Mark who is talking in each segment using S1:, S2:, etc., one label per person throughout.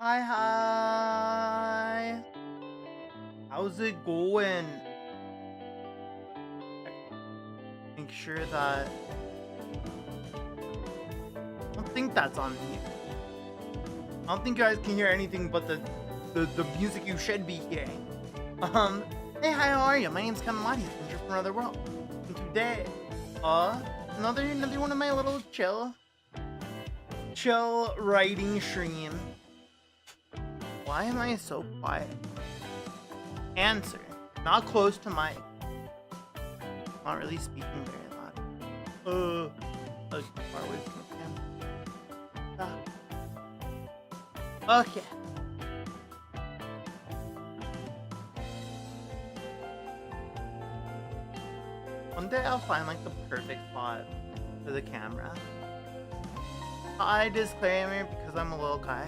S1: Hi. How's it going? Make sure that... I don't think that's on me. I don't think you guys can hear anything but the music you should be hearing. Hey, hi, how are you? My name's Komatsu, stranger from another world. And today, another one of my little chill writing stream. Why am I so quiet? Answer. Not close to mic. Not really speaking very loud. Like far away from the camera. Okay. One day I'll find like the perfect spot for the camera. I disclaimer because I'm a little guy.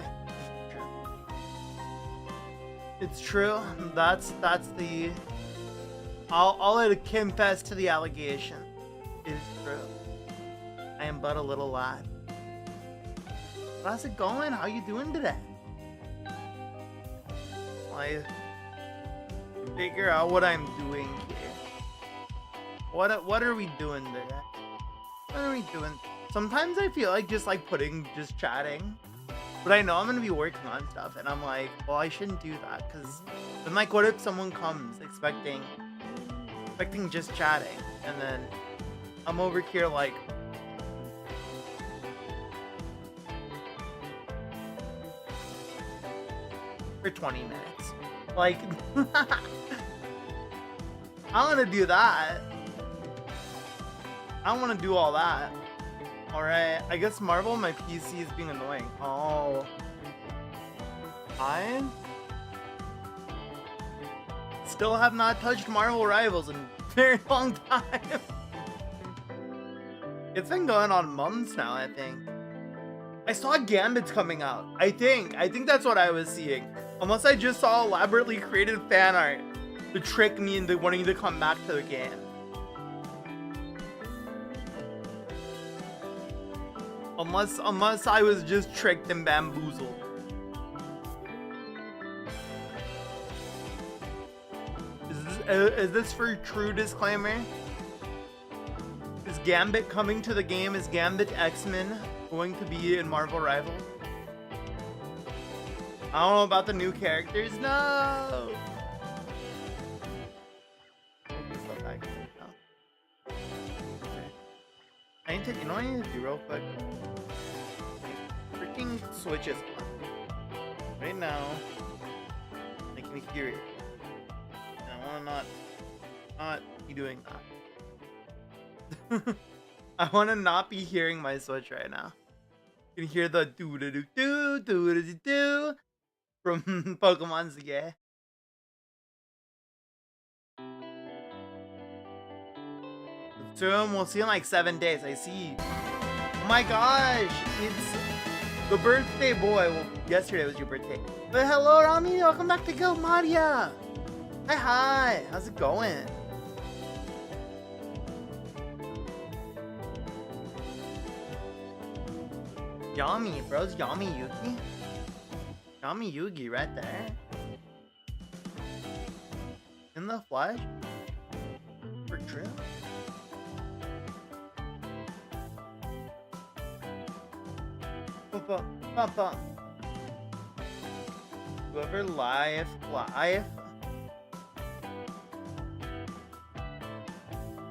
S1: It's true. That's the. I'll confess to the allegation. It's true. I am but a little lad. How's it going? How you doing today? I figure out what I'm doing here. What are we doing today? What are we doing? Sometimes I feel like just chatting. But I know I'm gonna be working on stuff, and I'm like, well, I shouldn't do that, because then, like, what if someone comes expecting just chatting, and then I'm over here like, for 20 minutes. Like, I want to do that. I don't want to do all that. Alright, I guess Marvel, my PC is being annoying. Oh. I still have not touched Marvel Rivals in a very long time. It's been going on months now, I think. I saw Gambit's coming out. I think that's what I was seeing. Unless I just saw elaborately created fan art to trick me into wanting to come back to the game. Unless I was just tricked and bamboozled. Is this for true disclaimer? Is Gambit coming to the game? Is Gambit X-Men going to be in Marvel Rivals? I don't know about the new characters. No! You know what I need to do real quick? Freaking switches right now. Make me curious. And I want to not be doing that. I want to not be hearing my Switch right now. You can hear the do from Pokemon's Yeah. Soon, we'll see in like 7 days. I see. Oh my gosh, it's the birthday boy. Well, yesterday was your birthday. But hello, Rami. Welcome back to Guild Maria. Hi. How's it going? Yami, bros. Yami Yugi. Yami Yugi right there. In the flesh. For true. Whoever live.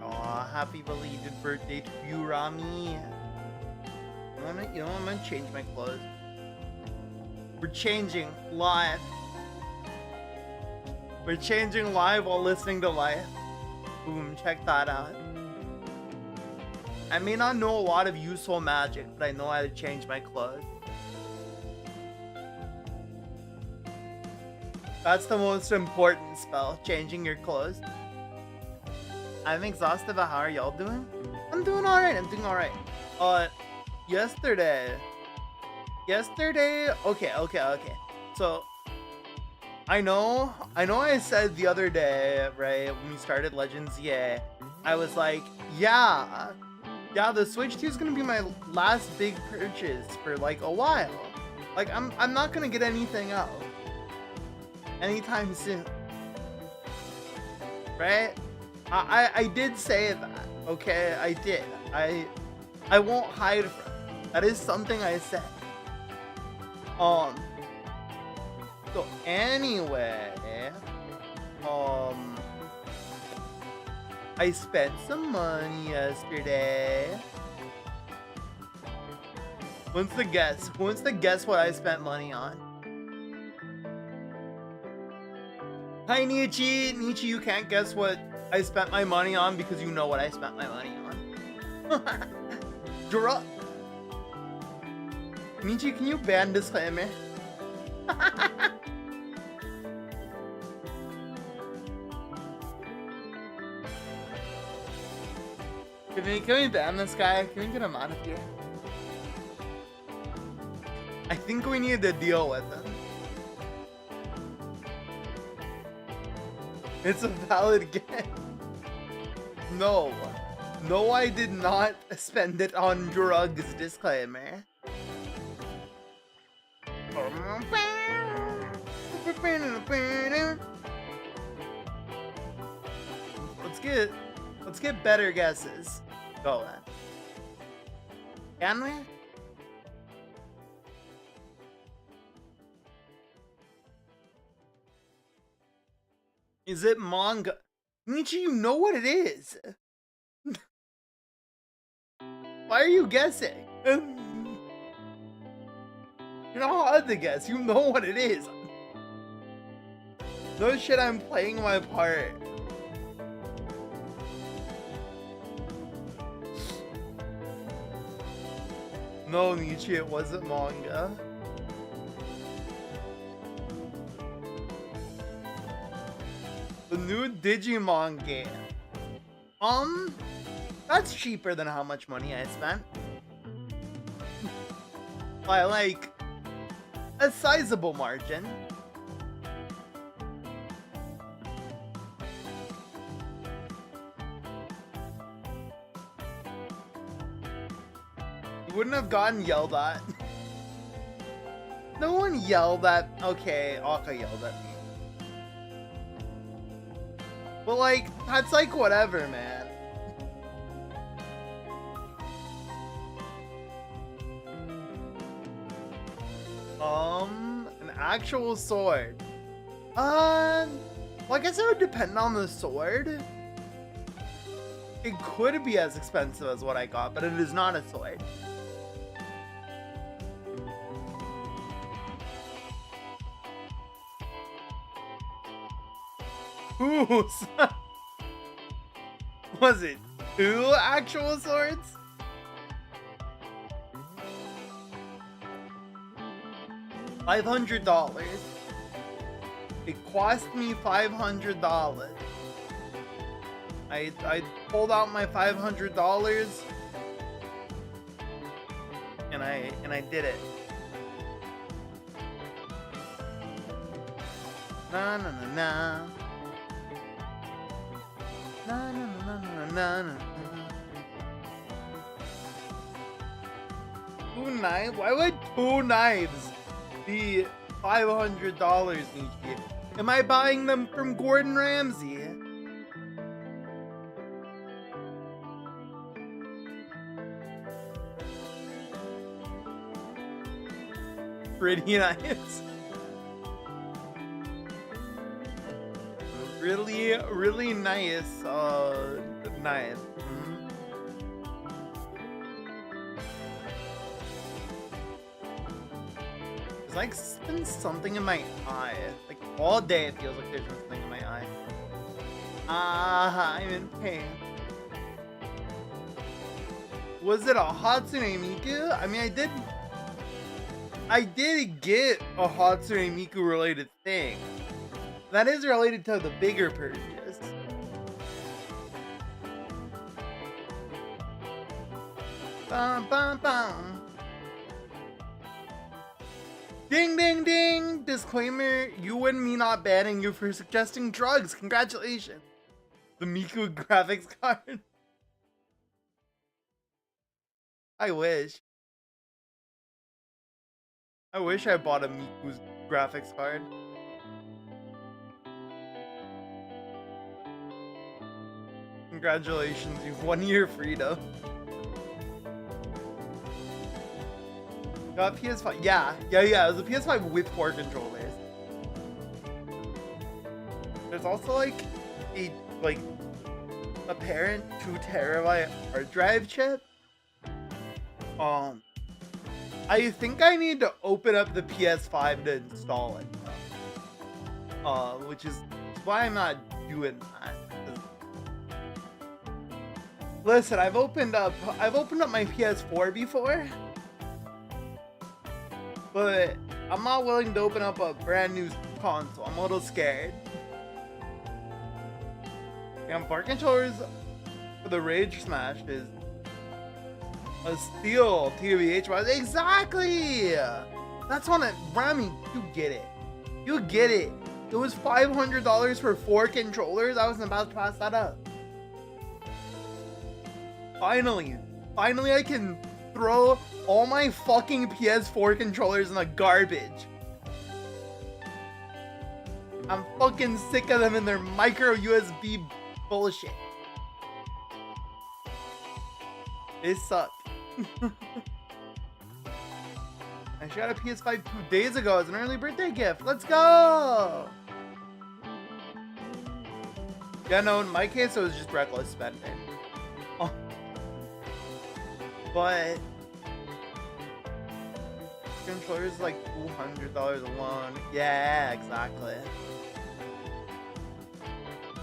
S1: Aw, happy belated birthday to you, Rami. You know what, I'm gonna change my clothes. We're changing live. We're changing live while listening to live. Boom, check that out. I may not know a lot of useful magic, but I know how to change my clothes. That's the most important spell, changing your clothes. I'm exhausted, but how are y'all doing? I'm doing alright, yesterday, okay. So, I know I said the other day, right, when we started Legends, yeah, I was like, yeah, the Switch 2 is gonna be my last big purchase for like a while. Like, I'm not gonna get anything else anytime soon. Right? I did say that, okay? I did. I won't hide from it. That is something I said. So anyway, I spent some money yesterday. Who wants to guess what I spent money on? Hi, Nietzsche. Nietzsche, you can't guess what I spent my money on because you know what I spent my money on. Drop. Nietzsche, can you ban disclaimer? Can we ban this guy? Can we get him out of here? I think we need to deal with him. It's a valid game. No. No, I did not spend it on drugs, disclaimer. Let's get better guesses going. Can we? Is it manga? Nietzsche, you know what it is. Why are you guessing? You're not allowed to guess. You know what it is. No shit, I'm playing my part. No, Nietzsche, it wasn't manga. The new Digimon game. That's cheaper than how much money I spent. By like a sizable margin. You wouldn't have gotten yelled at. No one yelled at. Okay, Aka yelled at me. But like, that's like whatever, man. An actual sword. Well, I guess it would depend on the sword. It could be as expensive as what I got, but it is not a sword. Ooh, was it 2 actual swords? $500. It cost me $500. I pulled out my $500 and I did it. Na na na na. Na na na na na na. 2 knives? Why would 2 knives be $500 each year? Am I buying them from Gordon Ramsay? Pretty nice. Really nice knife. There's like been something in my eye. Like all day it feels like there's something in my eye. I'm in pain. Was it a Hatsune Miku? I mean, I did get a Hatsune Miku related thing. That is related to the bigger purchase. Bum, bum, bum. Ding, ding, ding! Disclaimer, you and me not banning you for suggesting drugs. Congratulations. The Miku graphics card. I wish. I wish I bought a Miku's graphics card. Congratulations, you've won your freedom. Got PS5. Yeah. It was a PS5 with 4 controllers. There's also like a apparent 2 terabyte hard drive chip. I think I need to open up the PS5 to install it. Which is why I'm not doing that. Listen, I've opened up my PS4 before, but I'm not willing to open up a brand new console. I'm a little scared. And 4 controllers for the Rage Smash is a steal, TBH. Exactly! That's on it. Rami, you get it. You get it. It was $500 for 4 controllers. I wasn't about to pass that up. Finally I can throw all my fucking PS4 controllers in the garbage. I'm fucking sick of them and their micro USB bullshit. They suck. I got a PS5 2 days ago as an early birthday gift. Let's go! Yeah, no, in my case it was just reckless spending. Oh. But controller's like $200 alone. Yeah, exactly.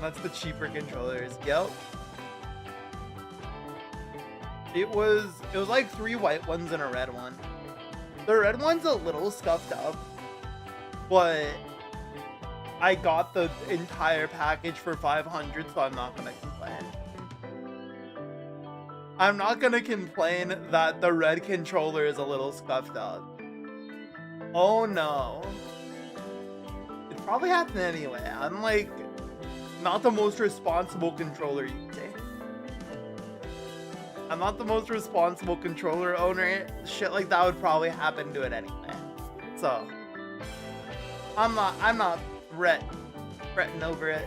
S1: That's the cheaper controllers. Yep. It was like 3 white ones and a red one. The red one's a little scuffed up, but I got the entire package for $500, so I'm not gonna complain. I'm not gonna complain that the red controller is a little scuffed up. Oh no. It probably happened anyway. I'm like not the most responsible controller you say. I'm not the most responsible controller owner. Shit like that would probably happen to it anyway. So I'm not fretting over it.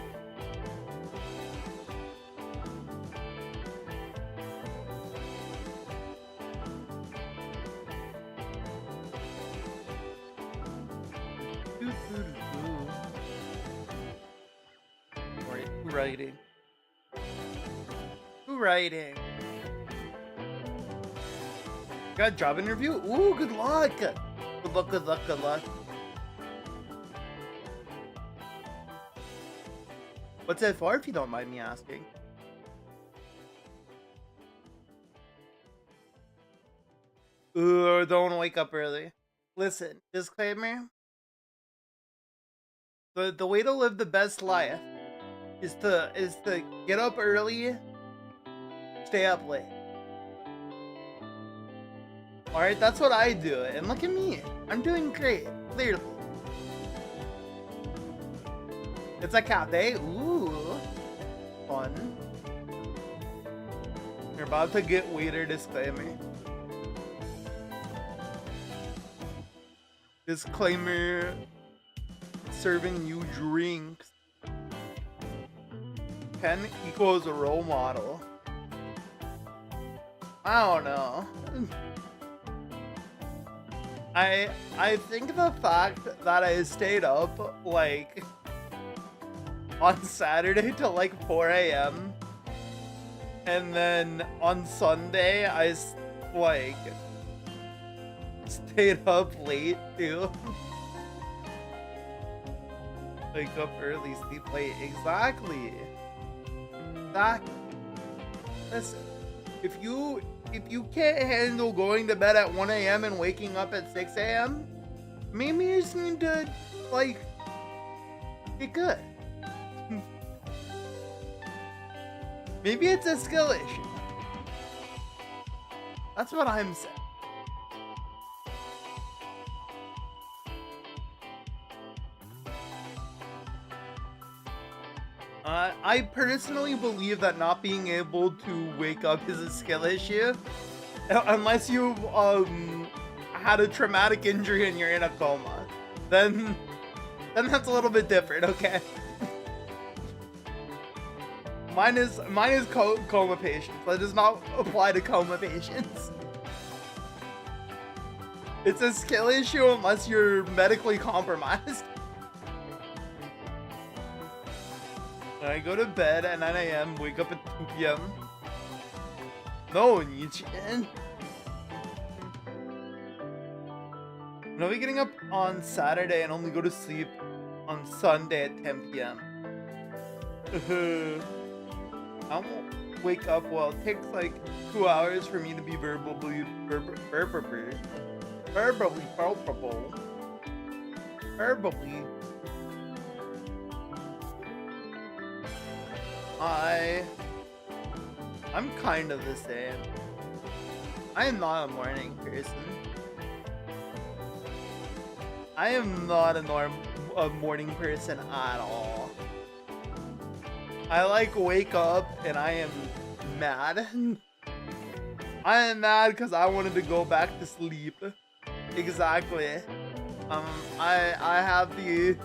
S1: Who writing? Got a job interview? Ooh, good luck. Good luck. What's it for, if you don't mind me asking? Ooh, don't wake up early. Listen, disclaimer. The way to live the best life is to get up early, stay up late. Alright, that's what I do, and look at me. I'm doing great, clearly. It's a cafe. Ooh, fun. You're about to get waiter disclaimer. Disclaimer, serving you drinks. Ken equals a role model. I don't know. I think the fact that I stayed up like on Saturday till like 4 a.m. and then on Sunday I like stayed up late too. Wake up early, sleep late. Exactly. Listen, if you can't handle going to bed at 1 a.m. and waking up at 6 a.m., maybe you just need to, like, get good. Maybe it's a skill issue. That's what I'm saying. I personally believe that not being able to wake up is a skill issue, unless you had a traumatic injury and you're in a coma, then that's a little bit different, okay? Mine is coma patients. That does not apply to coma patients. It's a skill issue unless you're medically compromised. I go to bed at 9 a.m., wake up at 2 p.m. No, Nichiren. I'll be getting up on Saturday and only go to sleep on Sunday at 10 p.m. I won't wake up. Well, it takes like 2 hours for me to be verbally palpable. Verbally. I'm kind of the same. I am not a morning person. I am not a morning person at all. I like wake up and I am mad. I am mad because I wanted to go back to sleep. Exactly. I have the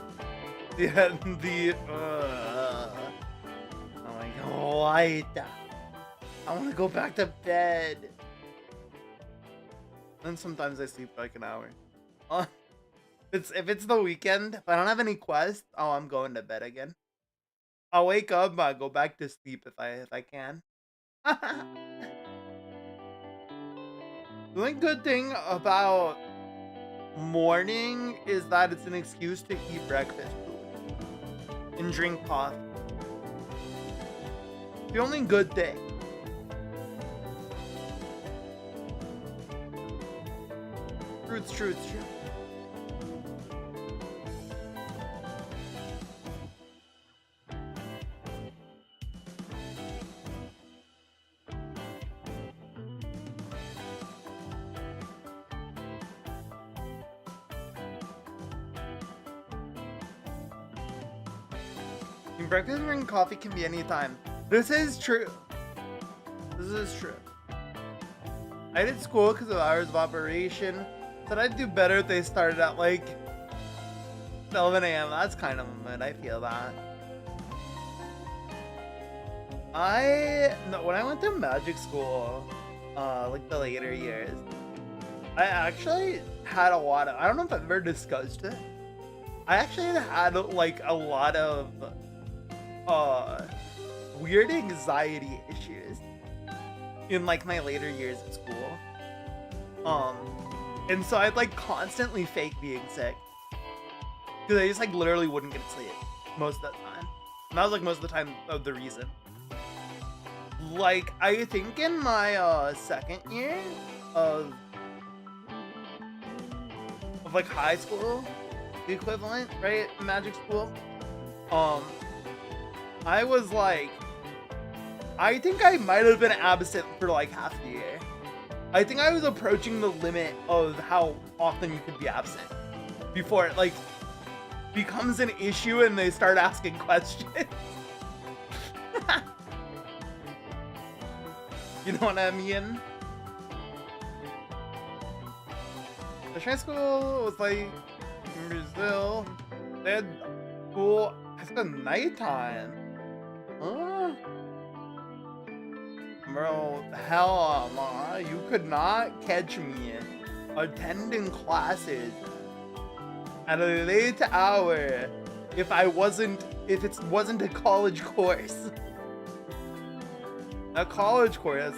S1: oh my god. I want to go back to bed. Then sometimes I sleep for like an hour. If it's the weekend, if I don't have any quests, oh, I'm going to bed again. I'll wake up, I go back to sleep if I can. The only good thing about morning is that it's an excuse to eat breakfast food and drink coffee. The only good thing. It's true. Breakfast and coffee can be anytime. This is true. I did school because of hours of operation. Said I'd do better if they started at like 11 a.m. That's kind of a mood. I feel that. When I went to magic school, like the later years, I actually had a lot of, I don't know if I've ever discussed it. I actually had like a lot of weird anxiety issues in like my later years of school. And so I'd like constantly fake being sick because I just like literally wouldn't get sleep most of the time. And that was like most of the time of the reason. Like I think in my second year of like high school, the equivalent, right? Magic school. I was like, I think I might have been absent for like half the year. I think I was approaching the limit of how often you could be absent before it like becomes an issue and they start asking questions. You know what I mean? The high school was like in Brazil. They had school at the nighttime. Huh? Bro, hell, you could not catch me attending classes at a late hour if it wasn't a college course. A college course,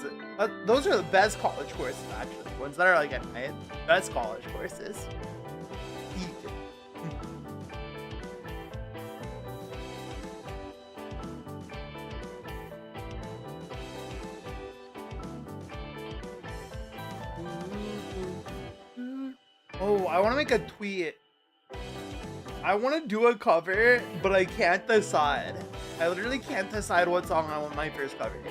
S1: those are the best college courses actually. Ones that are like at night, best college courses. Oh, I want to make a tweet. I want to do a cover, but I can't decide. I literally can't decide what song I want my first cover to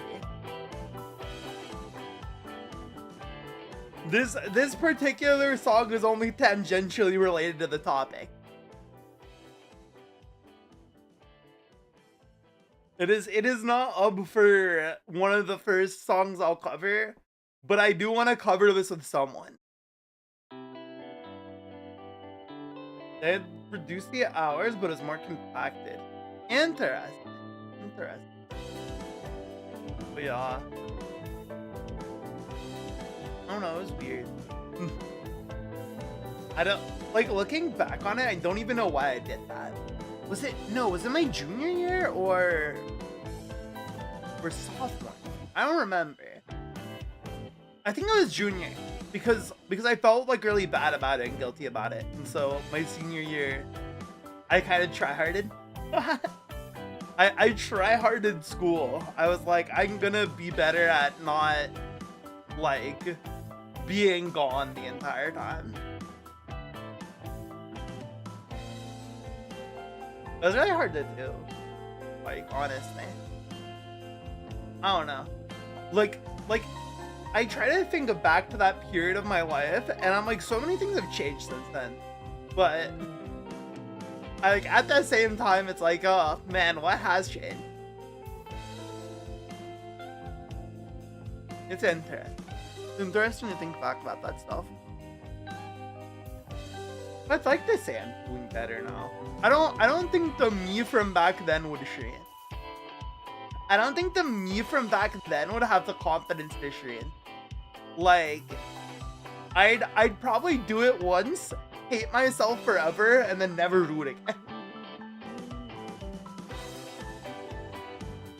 S1: be. This particular song is only tangentially related to the topic. It is not up for one of the first songs I'll cover, but I do want to cover this with someone. They reduced the hours, but it's more compacted. Interesting. Interesting. But yeah. I don't know, it was weird. I don't, like, looking back on it, I don't even know why I did that. Was it my junior year or sophomore? I don't remember. I think it was junior because I felt like really bad about it and guilty about it. And so my senior year, I kind of try-harded. I try-harded school. I was like, I'm gonna be better at not, like, being gone the entire time. It was really hard to do, like, honestly. I don't know. Like, I try to think back to that period of my life, and I'm like, so many things have changed since then. But, like, at the same time, it's like, oh, man, what has changed? It's interesting. It's interesting to think back about that stuff. I'd like to say I'm doing better now. I don't think the me from back then would shrink. I don't think the me from back then would have the confidence to shrink. Like, I'd probably do it once, hate myself forever, and then never do it again.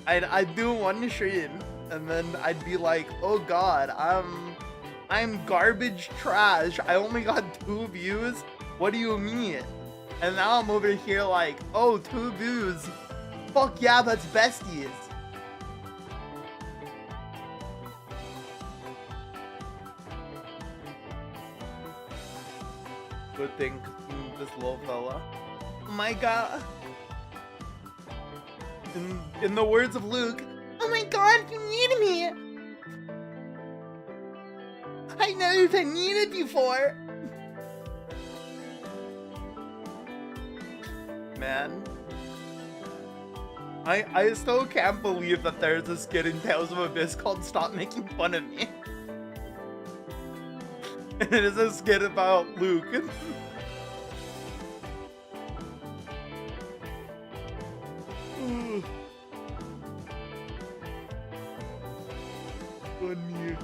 S1: I'd do one stream, and then I'd be like, oh god, I'm garbage trash. I only got 2 views. What do you mean? And now I'm over here like, oh, 2 views. Fuck yeah, that's besties. Good thing, this little fella. Oh my god. In the words of Luke, oh my god, you need me. I never needed you for. Man. I still can't believe that there's a skit in Tales of Abyss called Stop Making Fun of Me. And it is a skit about Luke. Funny.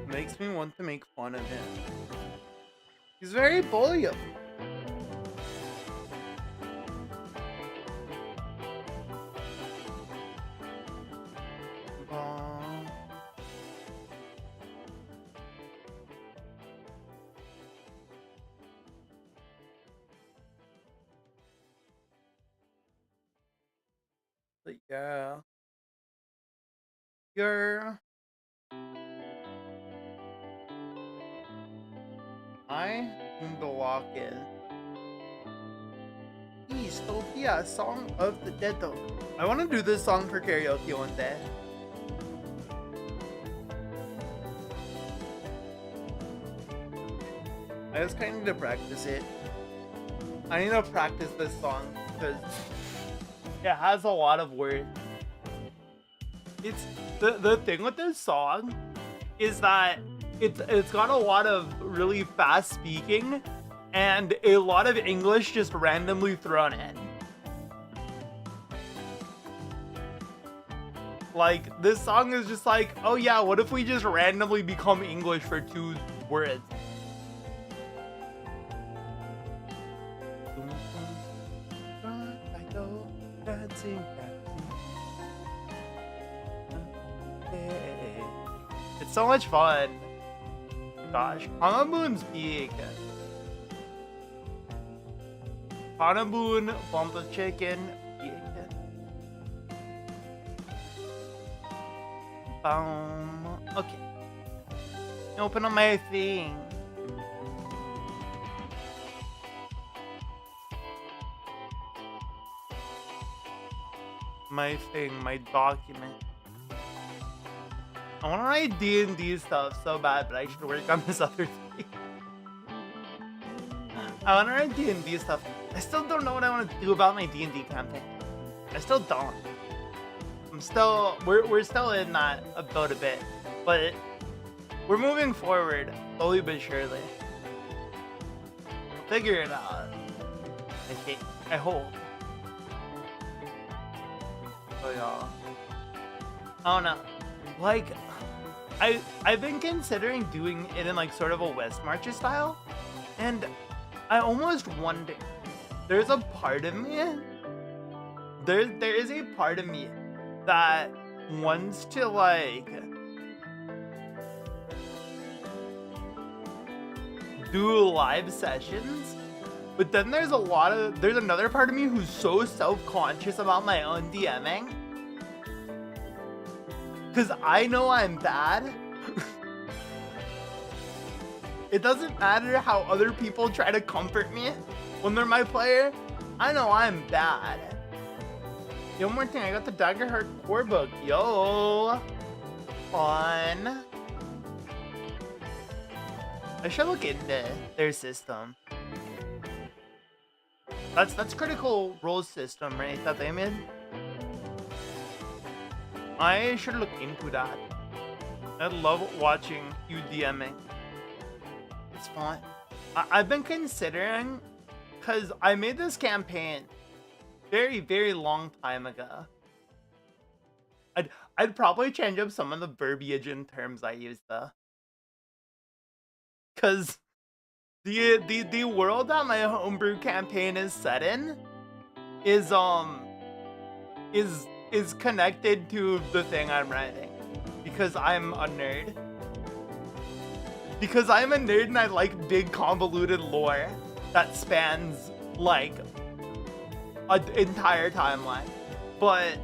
S1: Makes me want to make fun of him. He's very bullyable. But yeah. I need to walk in. Eastopia, Song of the Dead though. I want to do this song for karaoke one day. I just kind of need to practice it. I need to practice this song because it has a lot of words. It's the thing with this song is that it's got a lot of really fast speaking and a lot of English just randomly thrown in. Like, this song is just like, oh yeah, what if we just randomly become English for 2 words? It's so much fun. Gosh, Hanaboon's big. Hanaboon, bump of chicken, bacon. Okay. Open up my thing. My thing, my document. I want to write D&D stuff so bad, but I should work on this other thing. I want to write D&D stuff. I still don't know what I want to do about my D&D campaign. I still don't. we're still in that about a bit, but we're moving forward slowly but surely. We'll figure it out. I hope. Oh yeah. I don't know. Like, I've been considering doing it in like sort of a West Marcher style, and I almost wonder. There's a part of me. There is a part of me that wants to like do live sessions, but then there's another part of me who's so self-conscious about my own DMing, because I know I'm bad. It doesn't matter how other people try to comfort me when they're my player. I know I'm bad. Yo, one more thing, I got the Daggerheart core book. Yo, fun. I should look into their system. That's Critical Role system, right? That they made. I should look into that. I love watching you DMing. It's fun. I've been considering, cause I made this campaign very, very long time ago. I'd probably change up some of the verbiage and terms I use though. Cause the world that my homebrew campaign is set in is connected to the thing I'm writing. Because I'm a nerd. Because I'm a nerd and I like big convoluted lore that spans like an entire timeline. But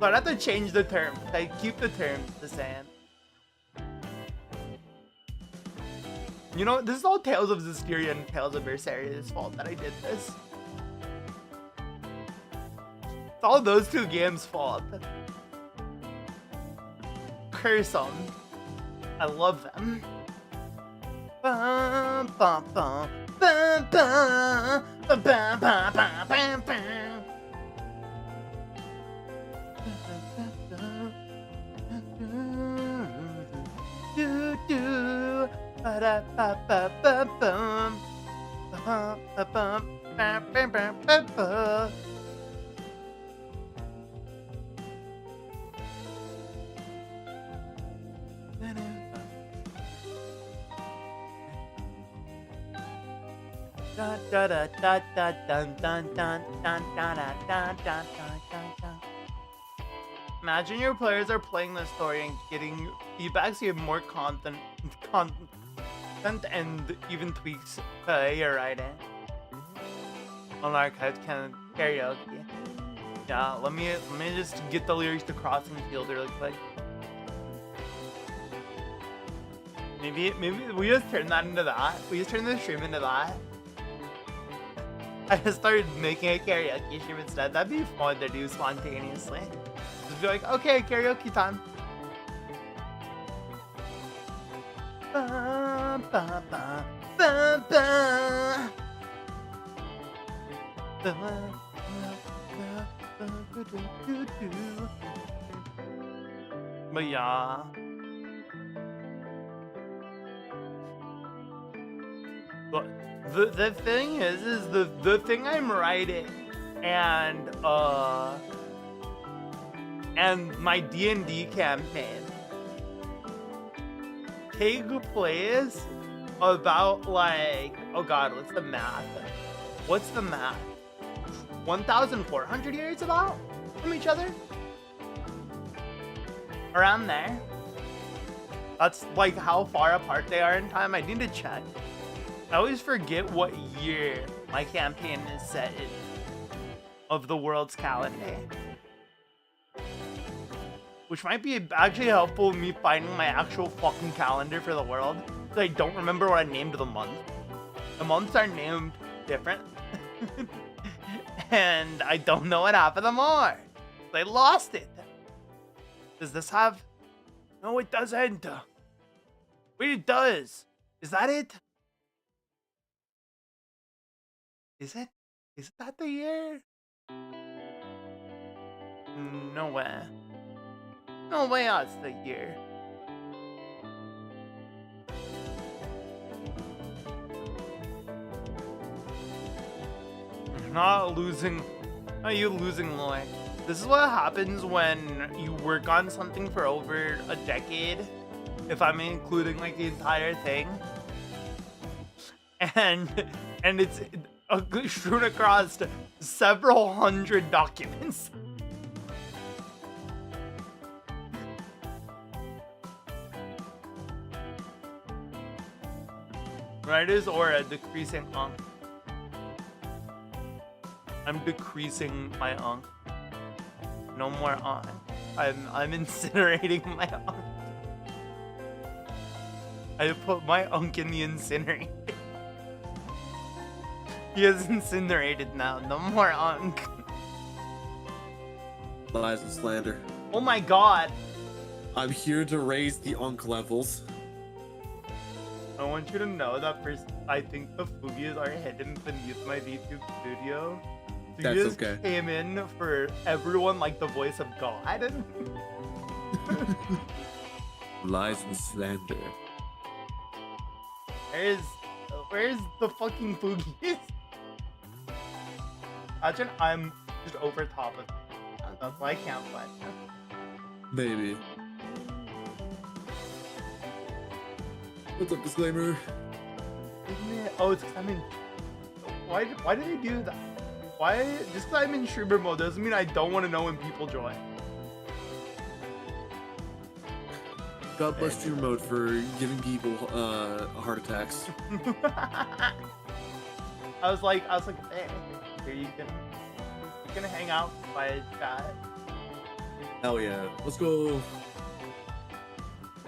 S1: I have to change the terms. I keep the terms the same. You know, this is all Tales of Zestiria and Tales of Berserier's fault that I did this. It's all those two games' fault. Curse them. I love them. Bum, bum, bum, bum, bum, bum, bum, bum, bum, bum. Do, do, ba da ba ba ba bum, ba ba bum, ba ba ba ba ba. Da da da da da dun dun dun dun dun dun dun dun dun. Imagine your players are playing the story and getting feedback so you have more content and even tweaks to your writing. On archived can karaoke. Yeah, let me just get the lyrics to Crossing Field really quick. Maybe we just turn that into that. We just turn the stream into that. I just started making a karaoke stream instead. That'd be fun to do spontaneously. Just be like, okay, karaoke time. Ba, ba, ba, ba, ba. Ba, ba, ba, ba, ba, do, do, do. But yeah. But the thing is the thing I'm writing and my D&D campaign take place about like, oh god, what's the math? 1,400 years about from each other? Around there. That's like how far apart they are in time. I need to check. I always forget what year my campaign is set in of the world's calendar. Which might be actually helpful in me finding my actual fucking calendar for the world. Because I don't remember what I named the month. The months are named different. And I don't know what happened to them are. They lost it. Does this have... No, it doesn't. Wait, it does. Is that it? Is it? Is that the year? No way. No way that's the year. You're not losing. Are you losing Loy? This is what happens when you work on something for over a decade. If I'm including like the entire thing. And it's strewn across several hundred documents. Writer's aura decreasing unk. I'm decreasing my unk. No more unk. I'm incinerating my unk. I put my unk in the incinerator. He is incinerated now. No more unk.
S2: Lies and slander.
S1: Oh my god.
S2: I'm here to raise the unk levels.
S1: I want you to know that I think the Fugies are hidden beneath my VTube studio. So
S2: That's
S1: you just
S2: okay.
S1: came in for everyone like the voice of God.
S2: Lies and slander.
S1: Where's the fucking Fugies? Imagine I'm just over top of it. That's why I can't find them.
S2: Maybe. What's up, disclaimer?
S1: Isn't it? Oh, it's because I'm in. Why did they do that? Why? Just because I'm in streamer mode doesn't mean I don't want to know when people join.
S2: God bless streamer mode for giving people heart attacks.
S1: I was like, hey, here you can hang out by chat.
S2: Hell yeah, let's go.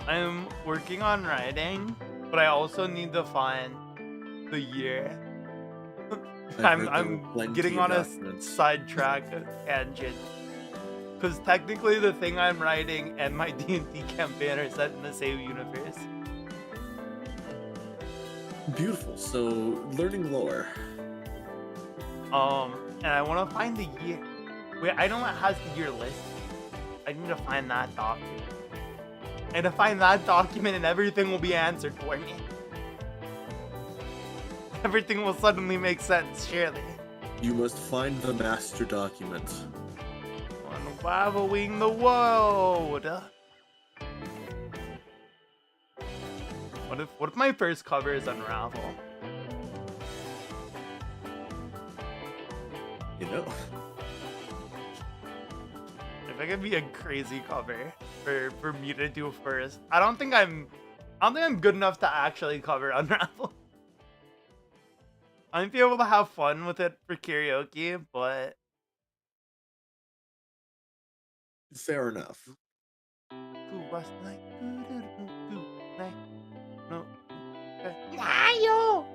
S1: I'm working on writing, but I also need to find the year. I'm getting on a sidetrack tangent. Because technically the thing I'm writing and my D&D campaign are set in the same universe.
S2: Beautiful, so learning lore.
S1: And I want to find the year. Wait, I know it has the year list. I need to find that document. And to find that document and everything will be answered for me. Everything will suddenly make sense, surely.
S2: You must find the master document.
S1: Unraveling the world. What if my first cover is Unravel?
S2: You know.
S1: If it could be a crazy cover for me to do first. I don't think I'm good enough to actually cover Unravel. I might be able to have fun with it for karaoke, but
S2: Fair enough.
S1: who was like no. Mario.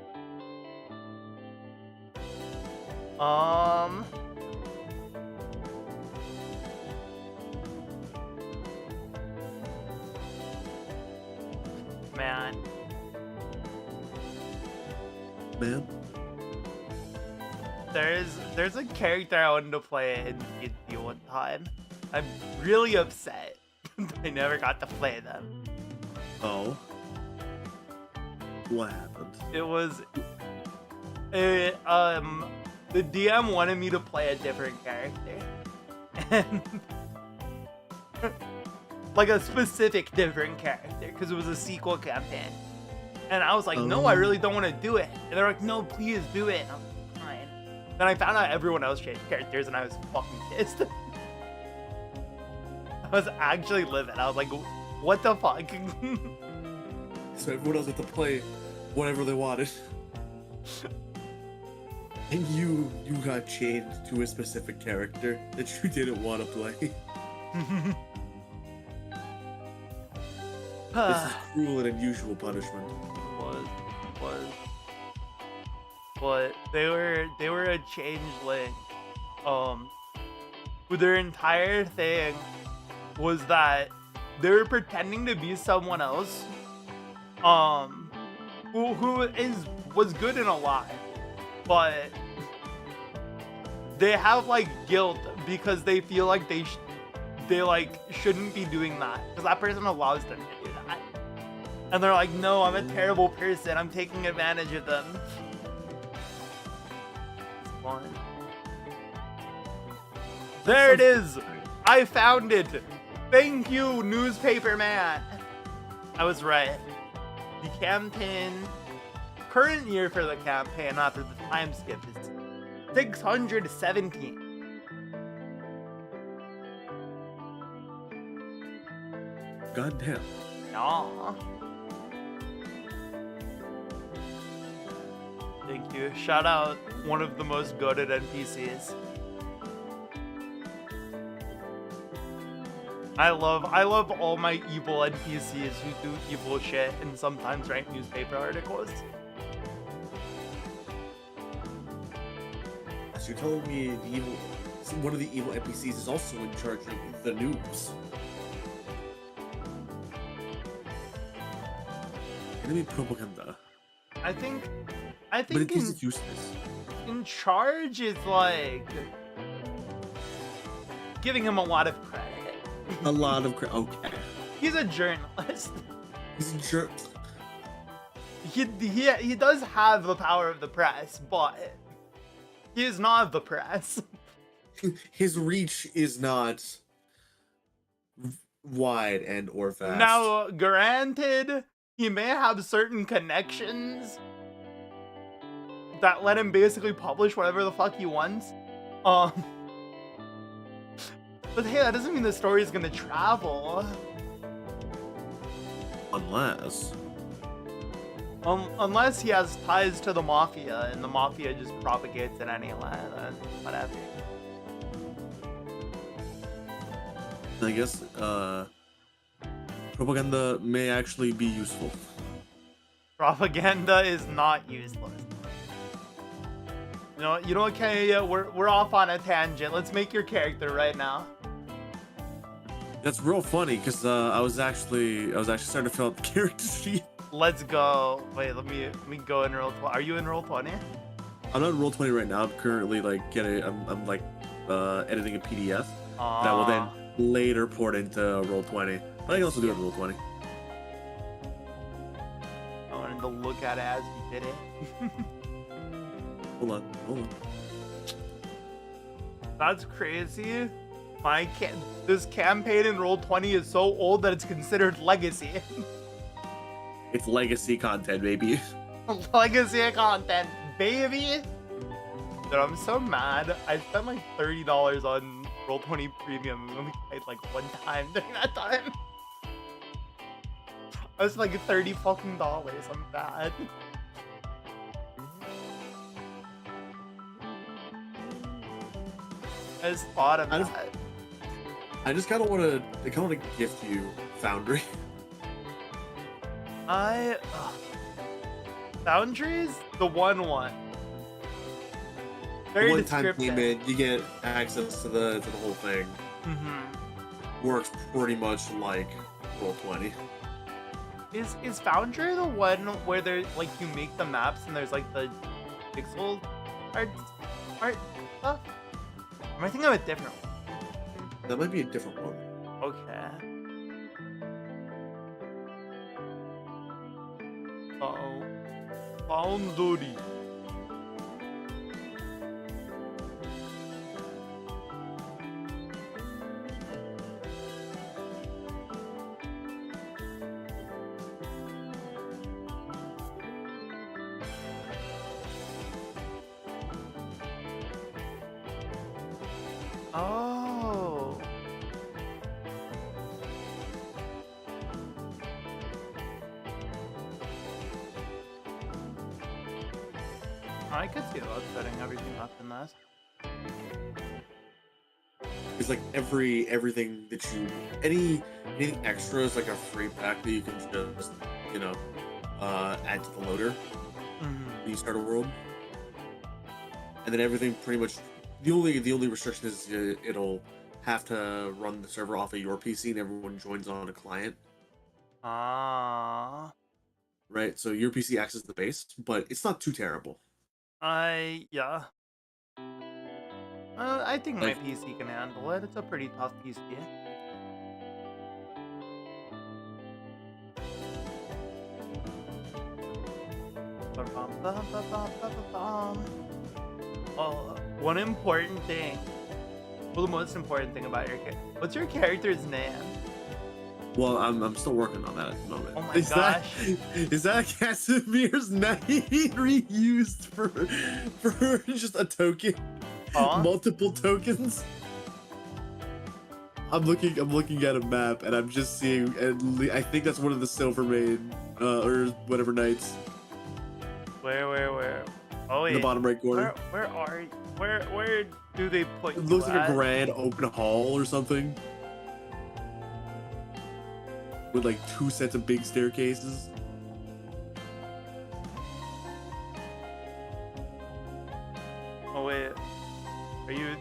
S1: Man. There's a character I wanted to play in D&D one time. I'm really upset that I never got to play them.
S2: Oh. What happened?
S1: It was the DM wanted me to play a different character. And like a specific different character because it was a sequel campaign. And I was like, no, I really don't want to do it. And they're like, no, please do it. And I'm like, fine. Then I found out everyone else changed characters and I was fucking pissed. I was actually livid. I was like, what the fuck?
S2: So everyone else had to play whatever they wanted. And you got chained to a specific character that you didn't want to play. This is cruel and unusual punishment.
S1: Was. But they were a changeling. Who their entire thing was that they were pretending to be someone else. Who was good and alive, but they have like guilt because they feel like they like shouldn't be doing that because that person allows them to do that. And they're like, no, I'm a terrible person. I'm taking advantage of them. It's fun. There it is. I found it. Thank you, newspaper man. I was right. The campaign, current year for the campaign after the time skip is 617.
S2: God damn.
S1: Aw. Thank you. Shout out one of the most goated NPCs. I love all my evil NPCs who do evil shit and sometimes write newspaper articles.
S2: So you're telling me one of the evil NPCs is also in charge of the news. Enemy propaganda.
S1: I think
S2: But it is useless.
S1: in charge is like giving him a lot of credit.
S2: A lot of okay.
S1: He's a journalist.
S2: He's a jerk.
S1: He does have the power of the press, but he is not the press.
S2: His reach is not wide and or fast.
S1: Now, granted, he may have certain connections that let him basically publish whatever the fuck he wants. But hey, that doesn't mean the story is gonna travel. Unless he has ties to the mafia, and the mafia just propagates it anyway, then whatever.
S2: I guess propaganda may actually be useful.
S1: Propaganda is not useless. You know what, Kenya? We're off on a tangent. Let's make your character right now.
S2: That's real funny because I was actually starting to fill out the character sheet.
S1: Let's go. Wait, let me go in roll 20. Are you in roll 20?
S2: I'm not in roll 20 right now. I'm currently like I'm like editing a PDF that will then later port into roll 20. But I can also do it in roll 20.
S1: I wanted to look at it as you did it.
S2: Hold on.
S1: That's crazy. This campaign in roll 20 is so old that it's considered legacy.
S2: It's legacy content, baby.
S1: Legacy content, baby. Dude, I'm so mad. I spent like $30 on roll 20 premium and only paid like one time during that time. I was like $30 fucking dollars. I'm bad. I just thought of that.
S2: I just kind of want to gift you Foundry.
S1: Foundry's the one. Very
S2: One-time
S1: descriptive.
S2: payment, you get access to the whole thing.
S1: Mm-hmm.
S2: Works pretty much like roll 20.
S1: Is Foundry the one where there's like you make the maps and there's like the pixel art stuff? Am I thinking of a different one?
S2: That might be a different one.
S1: Okay. Foundry. Oh. I could see about setting everything up in this.
S2: It's like everything that anything extra is like a free pack that you can just add to the loader when you start a world, and then everything pretty much the only restriction is it'll have to run the server off of your PC and everyone joins on a client. Right, so your PC acts as the base, but it's not too terrible.
S1: Yeah. I think my
S2: Like-
S1: PC can handle it. It's a pretty tough PC. One important thing. Well, the most important thing about your character. What's your character's name?
S2: Well, I'm still working on that at the moment.
S1: Oh my
S2: is
S1: gosh.
S2: Is that Casimir's name reused for just a token?
S1: Huh?
S2: Multiple tokens? I'm looking at a map and I'm just seeing, and I think that's one of the Silvermane or whatever knights.
S1: Where? Oh
S2: In
S1: wait.
S2: the bottom right corner.
S1: Where are you? Where do they put
S2: It
S1: you
S2: looks like
S1: at?
S2: a grand open hall or something. With like 2 sets of big staircases.
S1: Oh wait.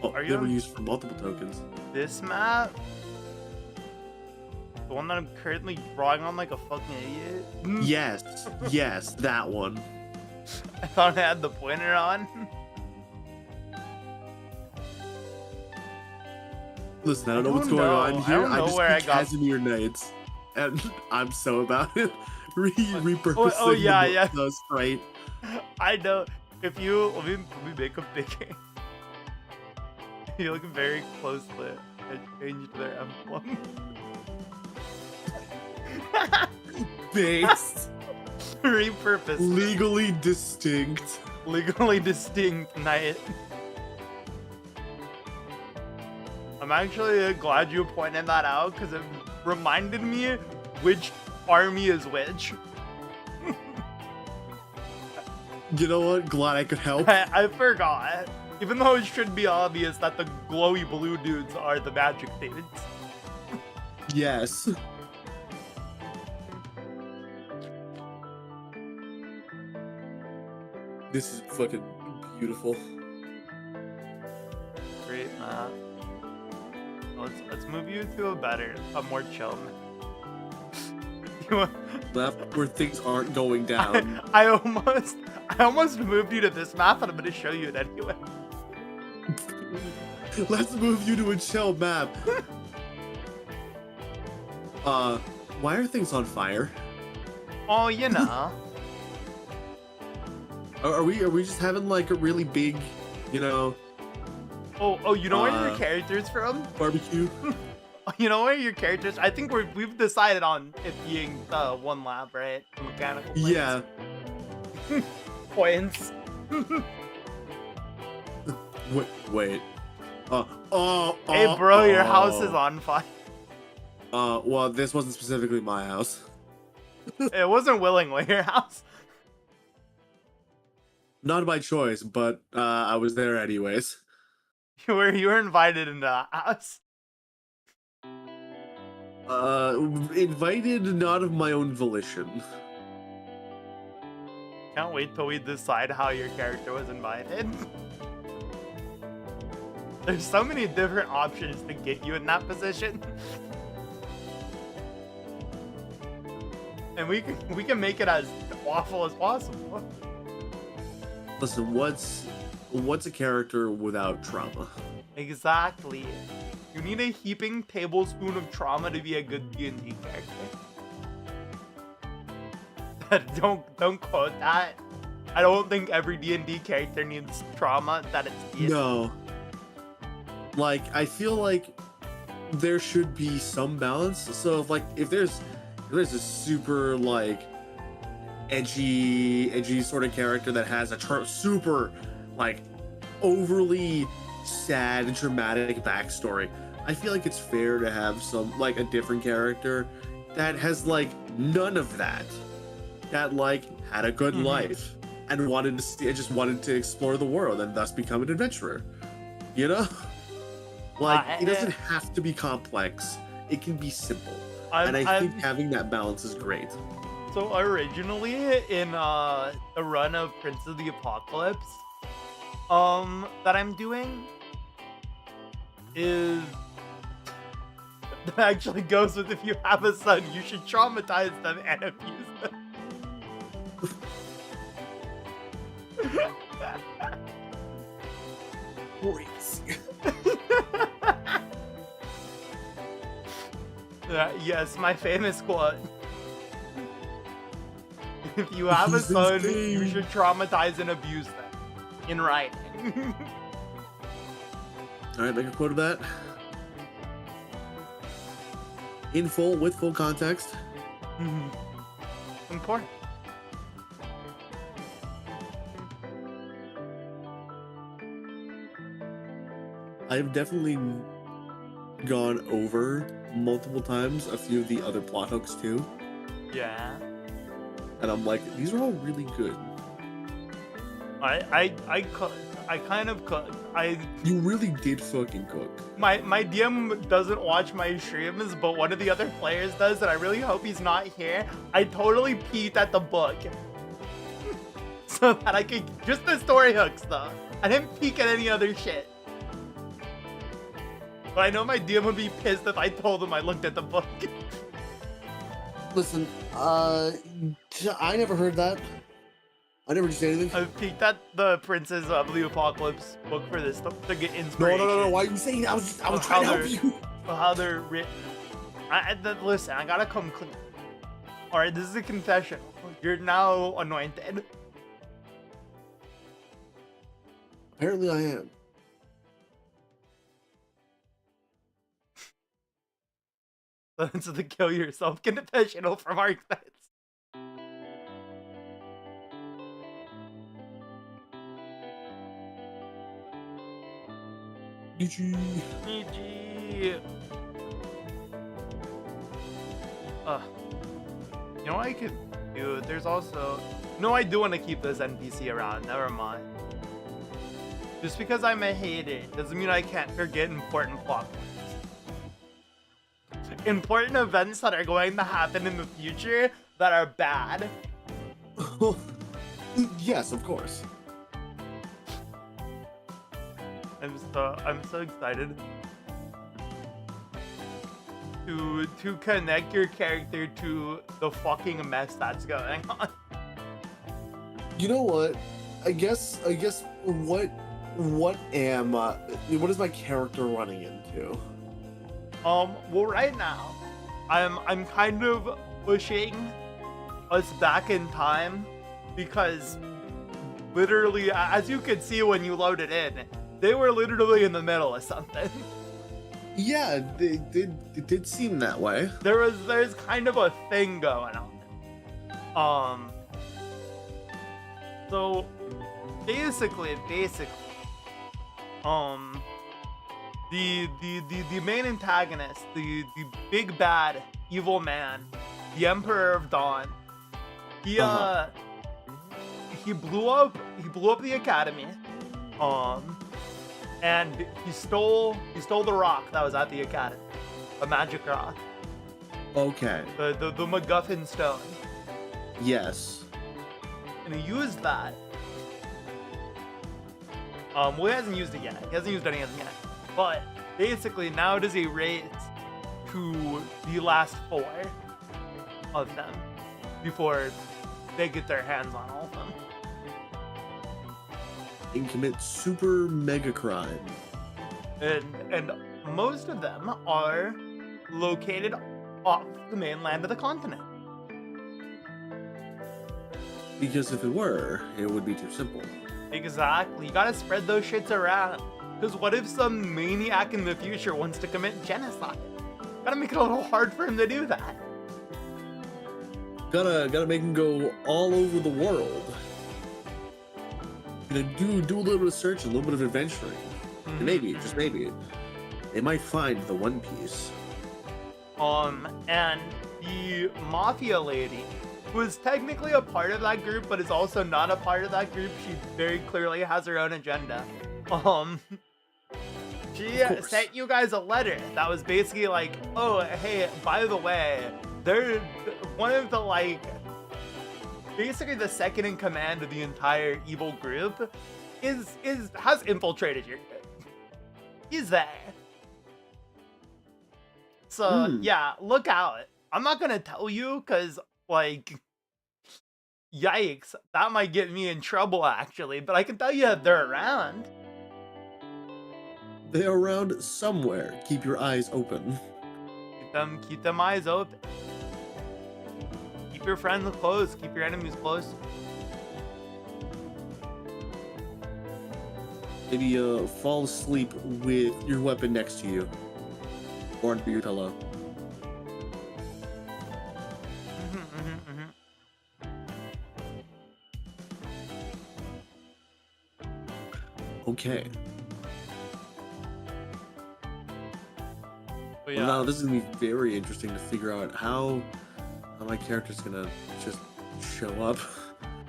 S2: Oh,
S1: Are
S2: they
S1: you
S2: were
S1: on
S2: used for multiple tokens.
S1: this map? The one that I'm currently drawing on like a fucking idiot?
S2: Yes, that one.
S1: I thought I had the pointer on.
S2: Listen, I don't know what's
S1: don't
S2: going
S1: know.
S2: on
S1: I
S2: here.
S1: don't
S2: I
S1: know
S2: just
S1: where I
S2: see
S1: got-
S2: Casimir Knights, and I'm so about it. Repurposing
S1: oh, yeah.
S2: the sprite.
S1: I know. If you let me make a big. You look very closely. I changed their emblem.
S2: Based.
S1: Repurposed.
S2: Legally distinct.
S1: Legally distinct knight. I'm actually glad you pointed that out because it reminded me which army is which.
S2: You know what? Glad I could help.
S1: I forgot. Even though it should be obvious that the glowy blue dudes are the magic dudes.
S2: Yes. This is fucking beautiful.
S1: Great map. Let's move you to a more chill map.
S2: Left where things aren't going down.
S1: I almost moved you to this map, and I'm gonna show you it anyway.
S2: Let's move you to a chill map. Why are things on fire?
S1: Oh, you know.
S2: Are we just having like a really big, you know,
S1: Oh, you know where your character's from?
S2: barbecue?
S1: You know where your characters? I think we've decided on it being one lab, right? Mechanical points.
S2: Yeah.
S1: Points.
S2: Wait.
S1: Hey, bro, your house is on fire.
S2: Well, this wasn't specifically my house.
S1: It wasn't willingly your house.
S2: Not by choice, but I was there anyways.
S1: You were invited into the house.
S2: Invited not of my own volition.
S1: Can't wait till we decide how your character was invited. There's so many different options to get you in that position. And we can make it as awful as possible.
S2: Listen, what's a character without trauma?
S1: Exactly. You need a heaping tablespoon of trauma to be a good D&D character. Don't quote that. I don't think every D&D character needs trauma that it's D&D.
S2: No. Like, I feel like there should be some balance. So if there's a super like edgy sort of character that has a super like overly sad and dramatic backstory, I feel like it's fair to have some like a different character that has like none of that, that like had a good life and just wanted to explore the world and thus become an adventurer, you know. Like, it doesn't have to be complex, it can be simple. And I think having that balance is great.
S1: So originally in a run of Prince of the Apocalypse that I'm doing is that actually goes with, if you have a son, you should traumatize them and abuse them.
S2: Crazy.
S1: Yes, my famous quote. If you have a son, you should traumatize and abuse them. In writing.
S2: Alright, make a quote of that. In full, with full context.
S1: Important.
S2: I've definitely gone over multiple times a few of the other plot hooks too.
S1: Yeah.
S2: And I'm like, these are all really good. You really did fucking cook.
S1: My DM doesn't watch my streams, but one of the other players does, and I really hope he's not here. I totally peeked at the book. So that I could, just the story hooks though. I didn't peek at any other shit. But I know my DM would be pissed if I told him I looked at the book.
S2: Listen, I never heard that. I never just said anything.
S1: I peeked at the Princes of the Apocalypse book for this to get inspiration.
S2: No. Why are you saying that? I was trying to help you.
S1: How they're written. Listen, I gotta come clean. Alright, this is a confession. You're now anointed.
S2: Apparently I am.
S1: That's the kill yourself confessional from Archetypes.
S2: GG.
S1: GG. You know what I could do? There's also... No, I do want to keep this NPC around. Never mind. Just because I'm a hater doesn't mean I can't forget important plot points. Important events that are going to happen in the future that are bad.
S2: Yes, of course.
S1: I'm so excited to connect your character to the fucking mess that's going on.
S2: You know what? I guess what is my character running into?
S1: Well, right now, I'm kind of pushing us back in time because literally, as you could see when you loaded in, they were literally in the middle of something.
S2: Yeah, it did seem that way.
S1: There's kind of a thing going on. So basically, the main antagonist, the big bad evil man, the Emperor of Dawn, he blew up the academy, and he stole the rock that was at the academy, a magic rock.
S2: Okay.
S1: The MacGuffin stone.
S2: Yes.
S1: And he used that. Well, he hasn't used it yet. He hasn't used any of them yet. But basically, now it is a race to the last 4 of them before they get their hands on all of them.
S2: And commit super mega crime.
S1: And most of them are located off the mainland of the continent.
S2: Because if it were, it would be too simple.
S1: Exactly. You gotta spread those shits around. Because what if some maniac in the future wants to commit genocide? Gotta make it a little hard for him to do that.
S2: Gotta make him go all over the world. Gonna do a little bit of searching, a little bit of adventuring. And maybe, just maybe, they might find the One Piece.
S1: And the Mafia lady, who is technically a part of that group, but is also not a part of that group. She very clearly has her own agenda. She sent you guys a letter that was basically like, oh, hey, by the way, they're one of the, like, basically the second in command of the entire evil group has infiltrated your group. He's there. So, yeah, look out. I'm not gonna tell you, because, like, yikes, that might get me in trouble, actually, but I can tell you that they're around.
S2: They're around somewhere. Keep your eyes open.
S1: Keep keep them eyes open. Keep your friends close. Keep your enemies close.
S2: Maybe fall asleep with your weapon next to you, or under your pillow. Okay.
S1: Yeah.
S2: Well, now this is gonna be very interesting to figure out how my character's gonna just show up,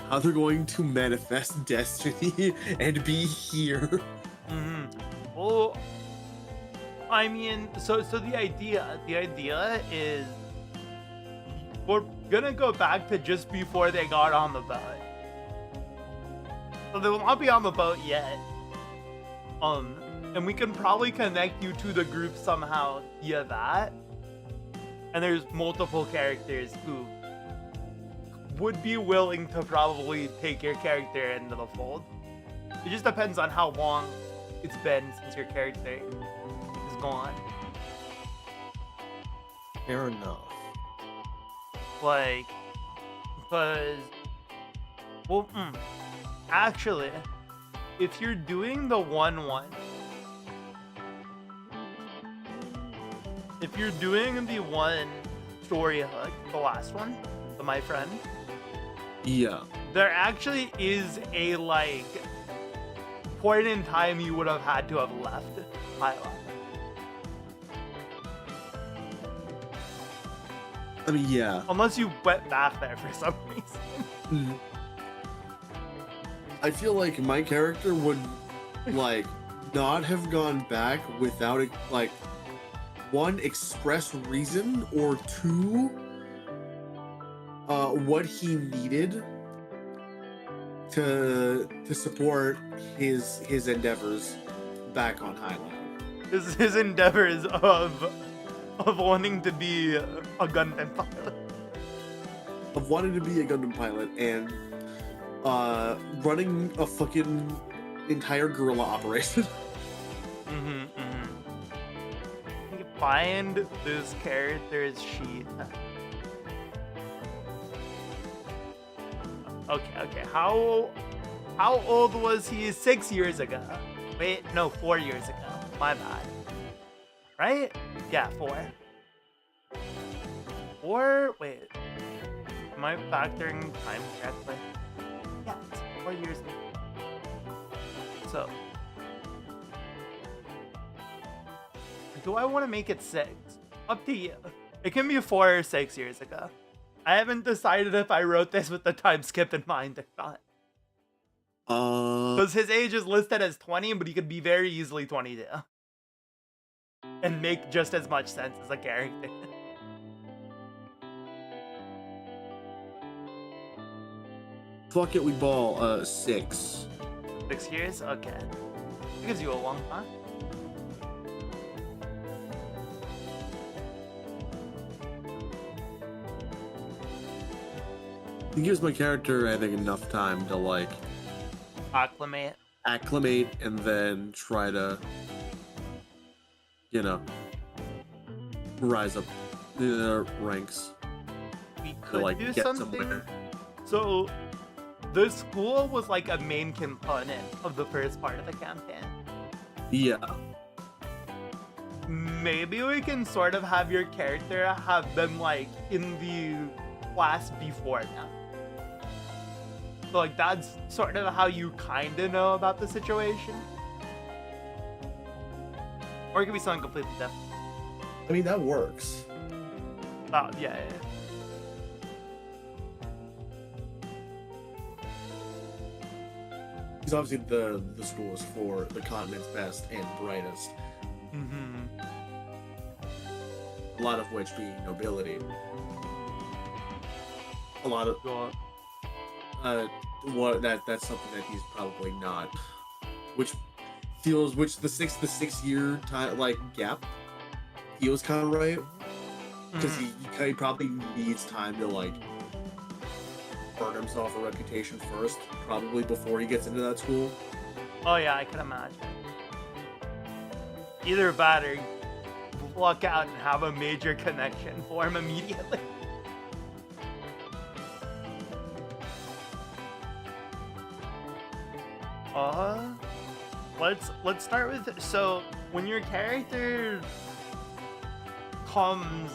S2: how they're going to manifest destiny and be here.
S1: Well, I mean, so the idea is we're gonna go back to just before they got on the boat. So they will not be on the boat yet. And we can probably connect you to the group somehow via that. And there's multiple characters who would be willing to probably take your character into the fold. It just depends on how long it's been since your character is gone.
S2: Fair enough.
S1: Like, because, well, actually, if you're doing the 1-1, if you're doing the one story hook, the last one, the my friend,
S2: yeah,
S1: there actually is a, like, point in time you would have had to have left Hyla.
S2: I mean, yeah.
S1: Unless you went back there for some reason.
S2: I feel like my character would, like, not have gone back without, like, one, express reason, or two, what he needed to support his endeavors back on Hyla.
S1: His endeavors of wanting to be a Gundam pilot.
S2: Of wanting to be a Gundam pilot and running a fucking entire guerrilla operation.
S1: Find this character's sheet. Okay. How old was he 6 years ago? Wait, no, 4 years ago. My bad. Right? Yeah, 4. 4? Wait. Am I factoring time correctly? Yeah, it's 4 years ago. So, do I want to make it 6? Up to you. It can be 4 or 6 years ago. I haven't decided if I wrote this with the time skip in mind or not. Because his age is listed as 20, but he could be very easily 22. And make just as much sense as a character.
S2: Fuck it, we ball 6.
S1: 6 years? Okay. That gives you a long time.
S2: It gives my character, I think, enough time to, like,
S1: Acclimate
S2: and then try to, you know, rise up the ranks.
S1: We
S2: To,
S1: could
S2: like,
S1: do
S2: get
S1: something.
S2: somewhere.
S1: So, the school was like a main component of the first part of the campaign.
S2: Yeah.
S1: Maybe we can sort of have your character have them like in the class before now. So like that's sort of how you kind of know about the situation. Or it could be something completely different.
S2: I mean, that works.
S1: Oh, yeah.
S2: Because obviously the school is for the continent's best and brightest. A lot of which being nobility. A lot of that's something that he's probably not. Which the 6 year time like gap feels kind of right. Because he probably needs time to like earn himself a reputation first, probably before he gets into that school.
S1: Oh yeah, I can imagine. Either that or luck out and have a major connection form immediately. Let's start with, so when your character comes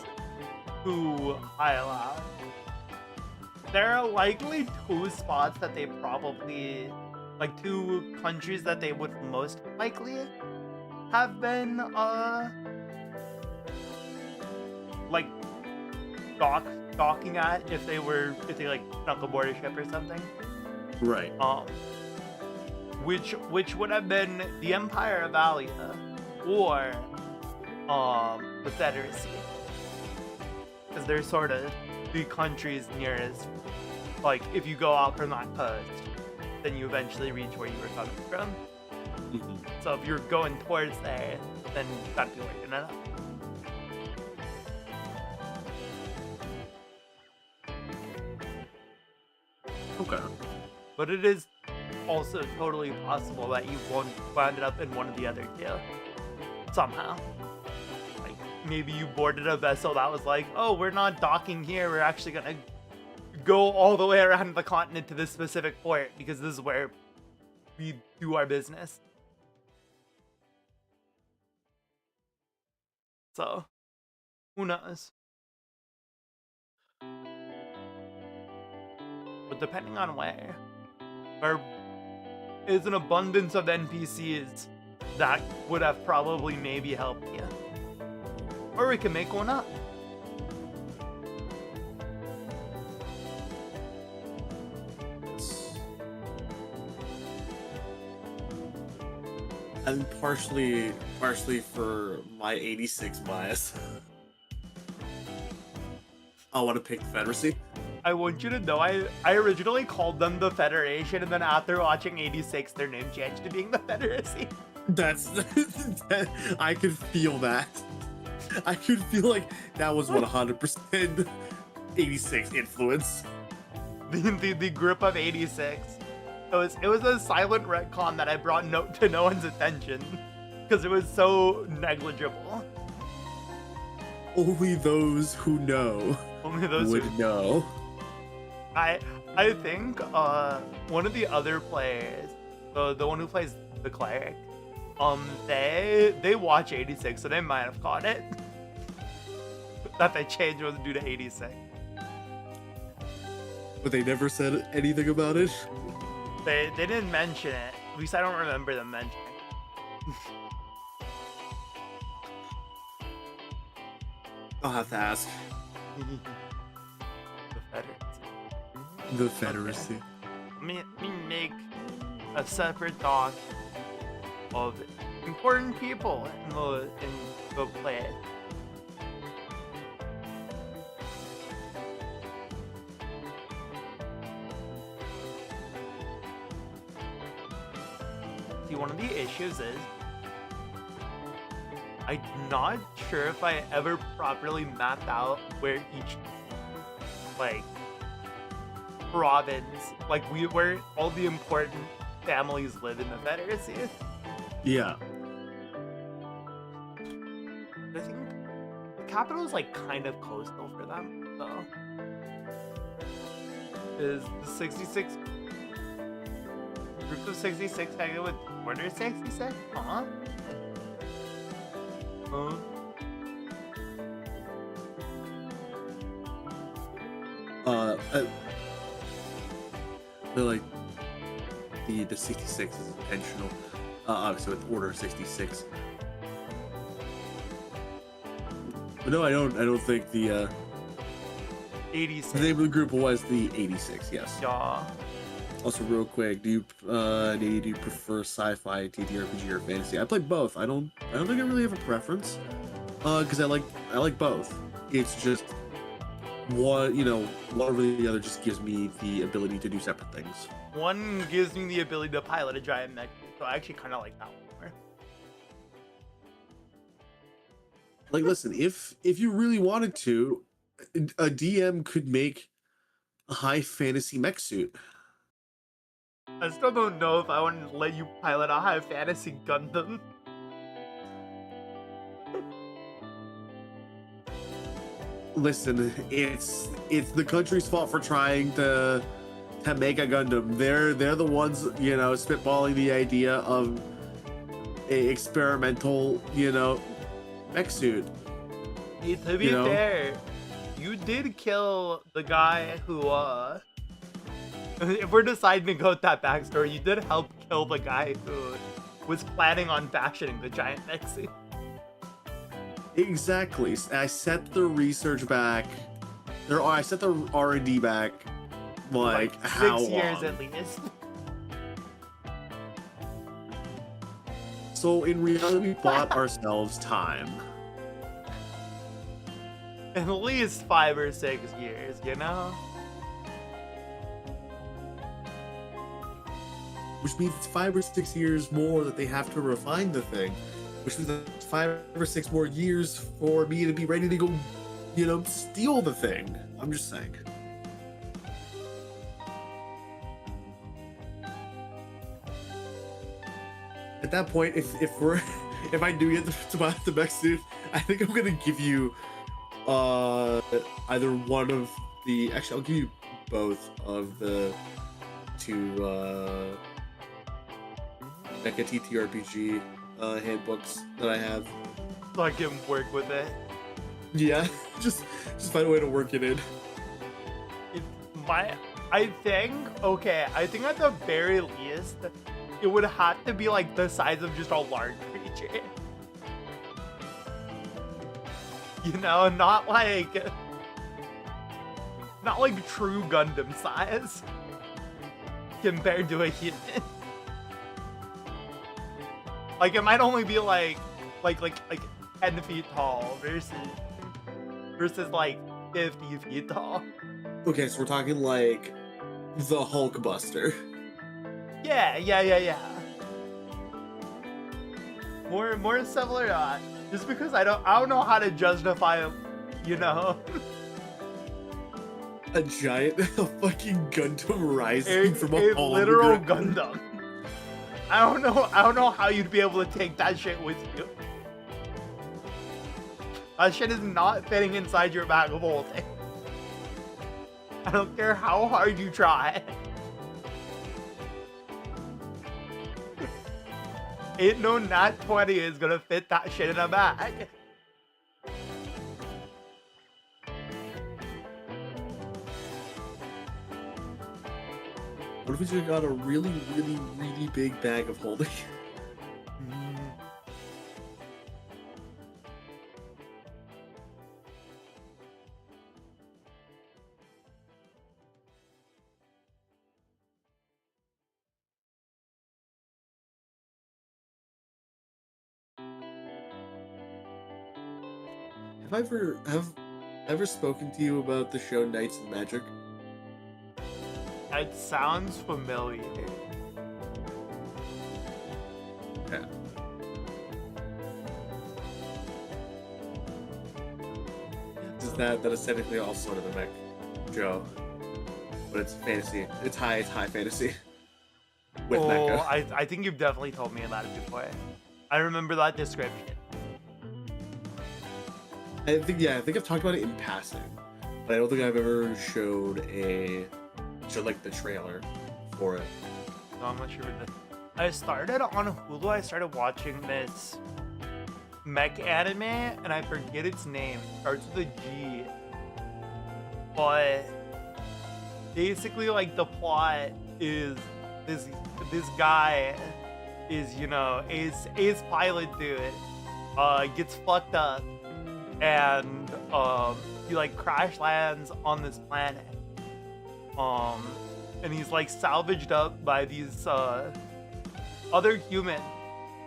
S1: to Isla, there are likely two spots that they probably, like two countries that they would most likely have been like docking at if they like snuck aboard a ship or something.
S2: Right.
S1: Which would have been the Empire of Alia or the Confederacy, because they're sort of the countries nearest. Like if you go out from that coast, then you eventually reach where you were coming from.
S2: Mm-hmm.
S1: So if you're going towards there, then that'd be where you're gonna.
S2: Okay.
S1: But it is also totally possible that you won't wind up in one of the other two somehow. Like maybe you boarded a vessel that was like, oh, we're not docking here, we're actually gonna go all the way around the continent to this specific port because this is where we do our business. So who knows? But depending on where, there is an abundance of NPCs that would have probably maybe helped you. Or we can make one up.
S2: And partially for my 86 bias, I want to pick the Confederacy.
S1: I want you to know, I originally called them the Federation, and then after watching 86, their name changed to being the Confederacy.
S2: I could feel that. I could feel like that was 100% 86 influence.
S1: The group of 86. It was a silent retcon that I brought to no one's attention because it was so negligible.
S2: Only those who know would know.
S1: I think one of the other players, the one who plays the cleric, they watch 86, so they might have caught it. That they changed was due to 86.
S2: But they never said anything about it?
S1: They didn't mention it. At least I don't remember them mentioning it.
S2: I'll have to ask. The Confederacy.
S1: Okay. Let me make a separate doc of important people in the play. See, one of the issues is I'm not sure if I ever properly mapped out where each province, where all the important families live in the Confederacy.
S2: Yeah.
S1: I think the capital is kind of coastal for them, so is the 66 group of 66 hanging with Order 66? Huh?
S2: They're like the 66 is intentional. Obviously with Order 66. But no, I don't think the
S1: 86.
S2: the name of the group was the 86. Yes.
S1: Yeah.
S2: Also, real quick, do you prefer sci-fi, TTRPG, or fantasy? I play both. I don't think I really have a preference. Because I like both. It's just one over the other just gives me the ability to do separate things.
S1: One gives me the ability to pilot a giant mech, so I actually kind of like that one more.
S2: Like, listen, if you really wanted to, a DM could make a high fantasy mech suit.
S1: I still don't know if I want to let you pilot a high fantasy Gundam.
S2: listen, it's the country's fault for trying to make a Gundam. They're the ones, you know, spitballing the idea of a experimental, you know, mech suit.
S1: Hey, to be fair, you did kill the guy who, if we're deciding to go with that backstory, you did help kill the guy who was planning on fashioning the giant mech suit.
S2: Exactly. I set the research back. I set the R&D back, like how
S1: 6 years
S2: long?
S1: at least.
S2: So in reality, we bought ourselves time.
S1: At least 5 or 6 years, you know?
S2: Which means it's 5 or 6 years more that they have to refine the thing. Which means it's 5 or 6 more years for me to be ready to go, you know, steal the thing. I'm just saying. At that point, if I do get to buy the mech suit, I think I'm gonna give you either one of the, actually I'll give you both of the 2 Mecha TTRPG handbooks that I have.
S1: So I can work with it.
S2: Yeah, just find a way to work it in.
S1: I think at the very least, it would have to be like the size of just a large creature. You know, not like true Gundam size compared to a human. Like it might only be like 10 feet tall versus like 50 feet tall.
S2: Okay, so we're talking like the Hulk Buster.
S1: Yeah. More similar to that. Just because I don't know how to justify, you know.
S2: A giant fucking Gundam rising from a hole
S1: literal Gundam. I don't know how you'd be able to take that shit with you. That shit is not fitting inside your bag of holding. I don't care how hard you try. Ain't no Nat 20 is gonna fit that shit in a bag.
S2: What if we just got a really big bag of holding? Have I ever spoken to you about the show Knights of Magic?
S1: It sounds familiar.
S2: Yeah. That is technically also sort of a mech show, but it's fantasy. It's high fantasy. With mecha.
S1: I think you've definitely told me about it before. I remember that description.
S2: I think I've talked about it in passing, but I don't think I've ever showed like the trailer for it.
S1: No, I'm not sure what I started on Hulu. I started watching this mech anime, and I forget its name. It starts with a G. But basically, like, the plot is this guy is, you know, ace pilot dude gets fucked up, and he like crash lands on this planet. And he's like salvaged up by these other humans.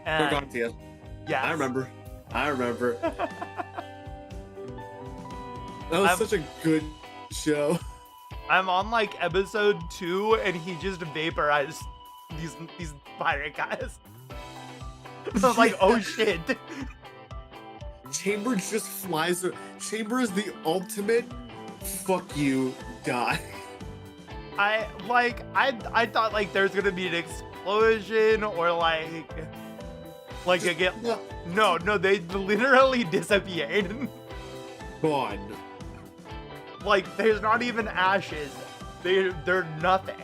S1: And yeah,
S2: I remember. That was such a good show.
S1: I'm on like episode 2, and he just vaporized these pirate guys. I was like, oh shit.
S2: Chamber just flies. Chamber is the ultimate fuck you guy.
S1: I thought like there's gonna be an explosion or like again. No, they literally disappeared.
S2: Gone.
S1: Like, there's not even ashes. They're nothing.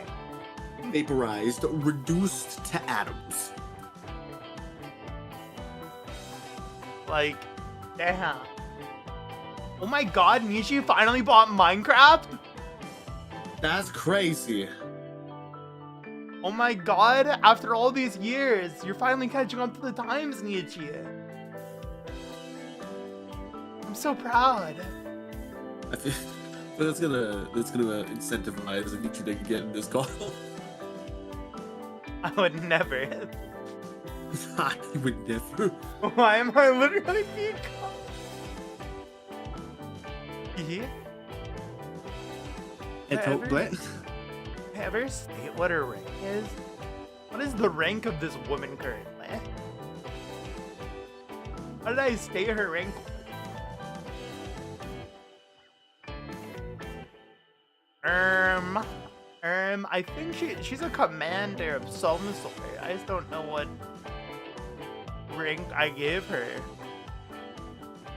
S2: Vaporized, reduced to atoms.
S1: Like, damn. Oh my god, Nishi finally bought Minecraft?
S2: That's crazy.
S1: Oh my god, after all these years, you're finally catching up to the times, Nishi. I'm so proud.
S2: I feel that's gonna incentivize Nietzsche to get in this call.
S1: I would never.
S2: You would never.
S1: Why am I literally being called? Ever state what her rank is? What is the rank of this woman currently? How did I state her rank? I think she's a commander of some sort. I just don't know what rank I gave her.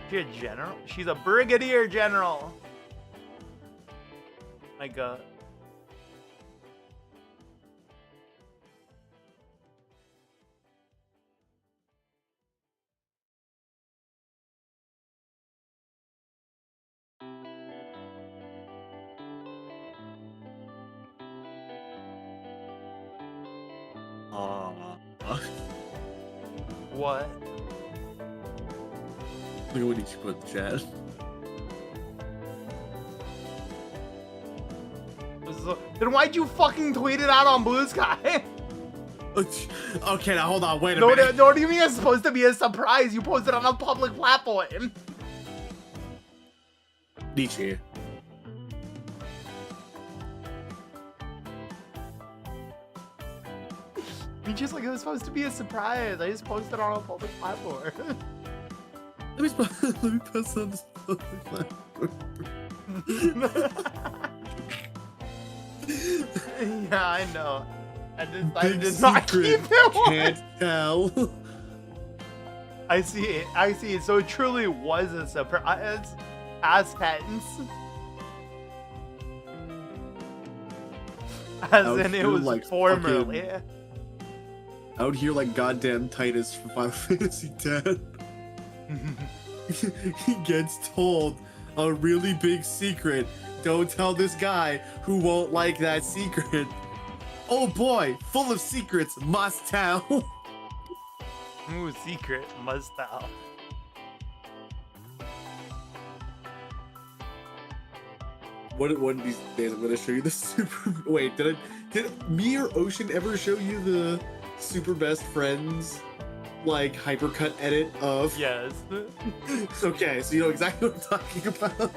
S1: She a general? She's a brigadier general. My god. What?
S2: Look at what you put in the chat.
S1: Then why'd you fucking tweet it out on Blue Sky?
S2: Okay, now hold on, wait a minute.
S1: No, what do you mean it's supposed to be a surprise? You posted on a public platform.
S2: Nietzsche.
S1: Just like it was supposed to be a surprise. I just posted on a public platform.
S2: Let me post on this public platform.
S1: Yeah, I know. I did not keep it.
S2: Can't tell.
S1: I see it. So it truly was a surprise. Past tense. As in it was like formerly.
S2: Out here like goddamn Titus from Final Fantasy X. He gets told a really big secret. Don't tell this guy who won't like that secret. Oh boy, full of secrets, must tell.
S1: Ooh, secret, must tell.
S2: One of these days I'm gonna show you the super. Wait, did me or Ocean ever show you the super best friends like hypercut edit of?
S1: Yes.
S2: Okay, so you know exactly what I'm talking about.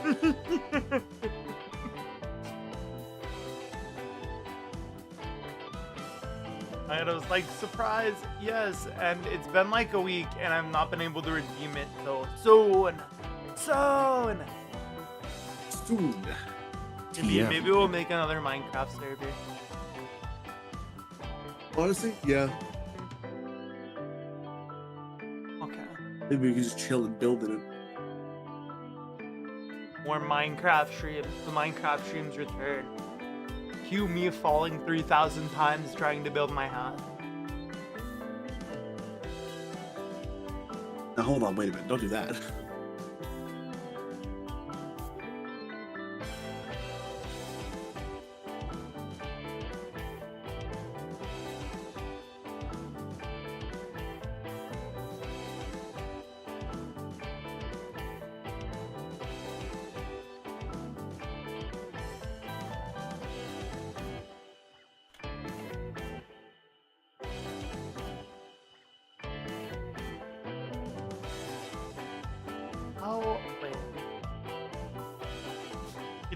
S1: And I was like, surprise, yes, and it's been like a week and I've not been able to redeem it, so soon. Maybe we'll make another Minecraft server.
S2: Honestly, yeah.
S1: Okay.
S2: Maybe we can just chill and build in it.
S1: More Minecraft streams. The Minecraft streams return. Cue me falling 3,000 times trying to build my house.
S2: Now hold on, wait a minute. Don't do that.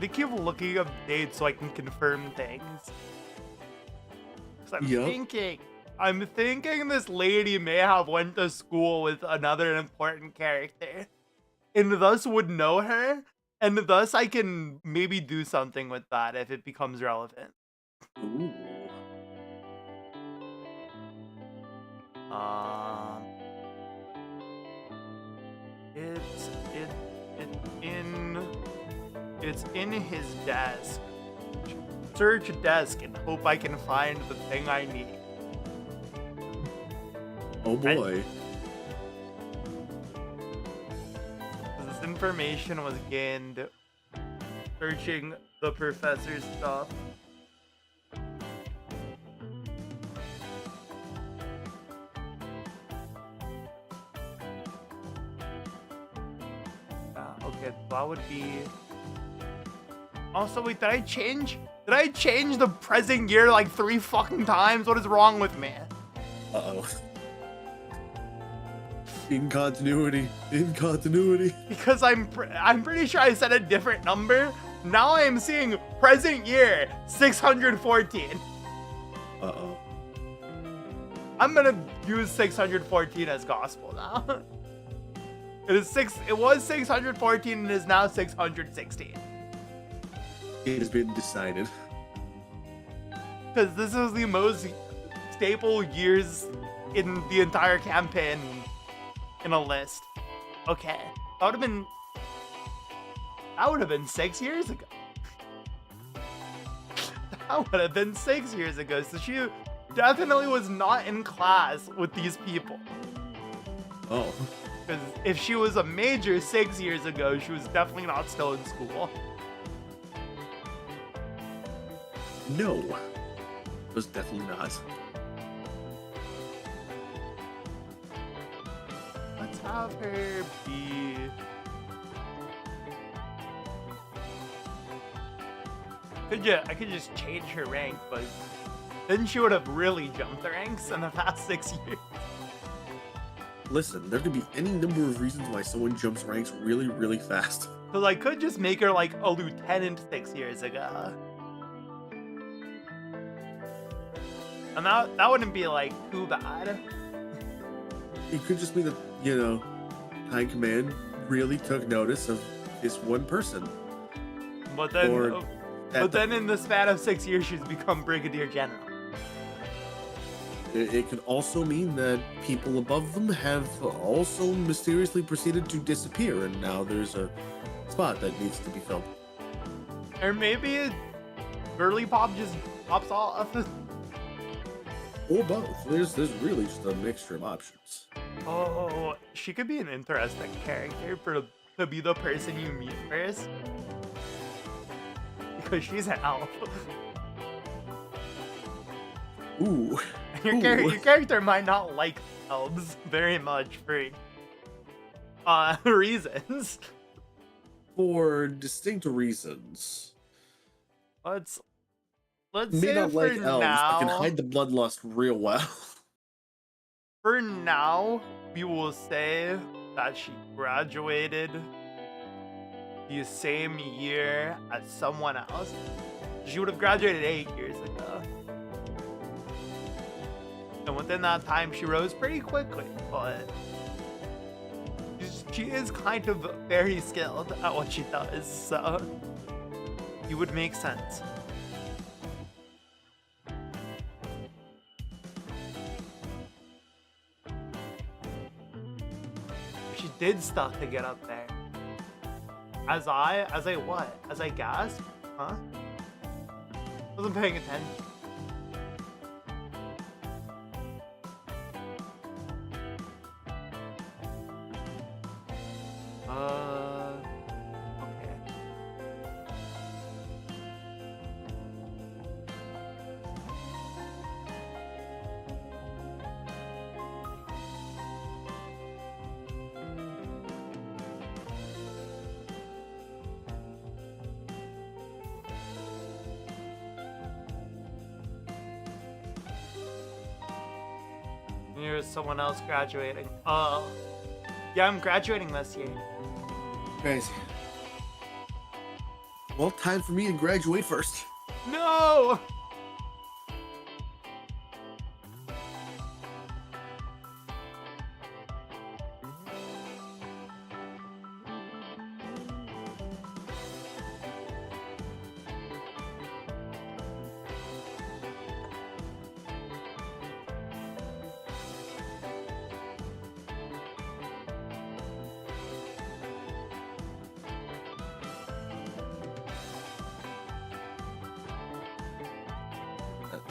S1: To keep looking up dates so I can confirm things. I'm thinking this lady may have went to school with another important character, and thus would know her, and thus I can maybe do something with that if it becomes relevant.
S2: Ooh.
S1: It's in his desk. Search desk and hope I can find the thing I need.
S2: Oh boy.
S1: This information was gained searching the professor's stuff. Okay, that would be... Also, wait, did I change the present year like 3 fucking times? What is wrong with me?
S2: Uh-oh. Incontinuity. Incontinuity.
S1: Because I'm pretty sure I said a different number. Now I am seeing present year 614.
S2: Uh-oh.
S1: I'm gonna use 614 as gospel now. It was 614 and is now 616.
S2: It has been decided.
S1: Because this is the most staple years in the entire campaign in a list. Okay. That would have been 6 years ago. That would have been 6 years ago. So she definitely was not in class with these people.
S2: Oh.
S1: Because if she was a major 6 years ago, she was definitely not still in school.
S2: No. It was definitely not.
S1: Let's have her be... I could just change her rank, but then she would have really jumped the ranks in the past 6 years.
S2: Listen, there could be any number of reasons why someone jumps ranks really, really fast.
S1: Because I could just make her like a lieutenant 6 years ago. And that wouldn't be like too bad.
S2: It could just be that, you know, High Command really took notice of this one person.
S1: But then in the span of 6 years, she's become Brigadier General.
S2: It could also mean that people above them have also mysteriously proceeded to disappear, and now there's a spot that needs to be filled.
S1: Or maybe Girly Pop just pops off.
S2: Or both. There's really just a mixture of options.
S1: Oh, she could be an interesting character to be the person you meet first. Because she's an elf.
S2: Ooh.
S1: Your character might not like elves very much for reasons.
S2: For distinct reasons.
S1: Let's
S2: May
S1: say
S2: not
S1: for
S2: like elves,
S1: now,
S2: but can hide the bloodlust real well.
S1: For now, we will say that she graduated the same year as someone else. She would have graduated 8 years ago. And within that time, she rose pretty quickly, but she is kind of very skilled at what she does, so it would make sense. She did stuff to get up there. As I what? As I gasped? Huh? Wasn't paying attention. Okay. Here's someone else graduating. Yeah, I'm graduating this year.
S2: Crazy. Well, time for me to graduate first.
S1: No!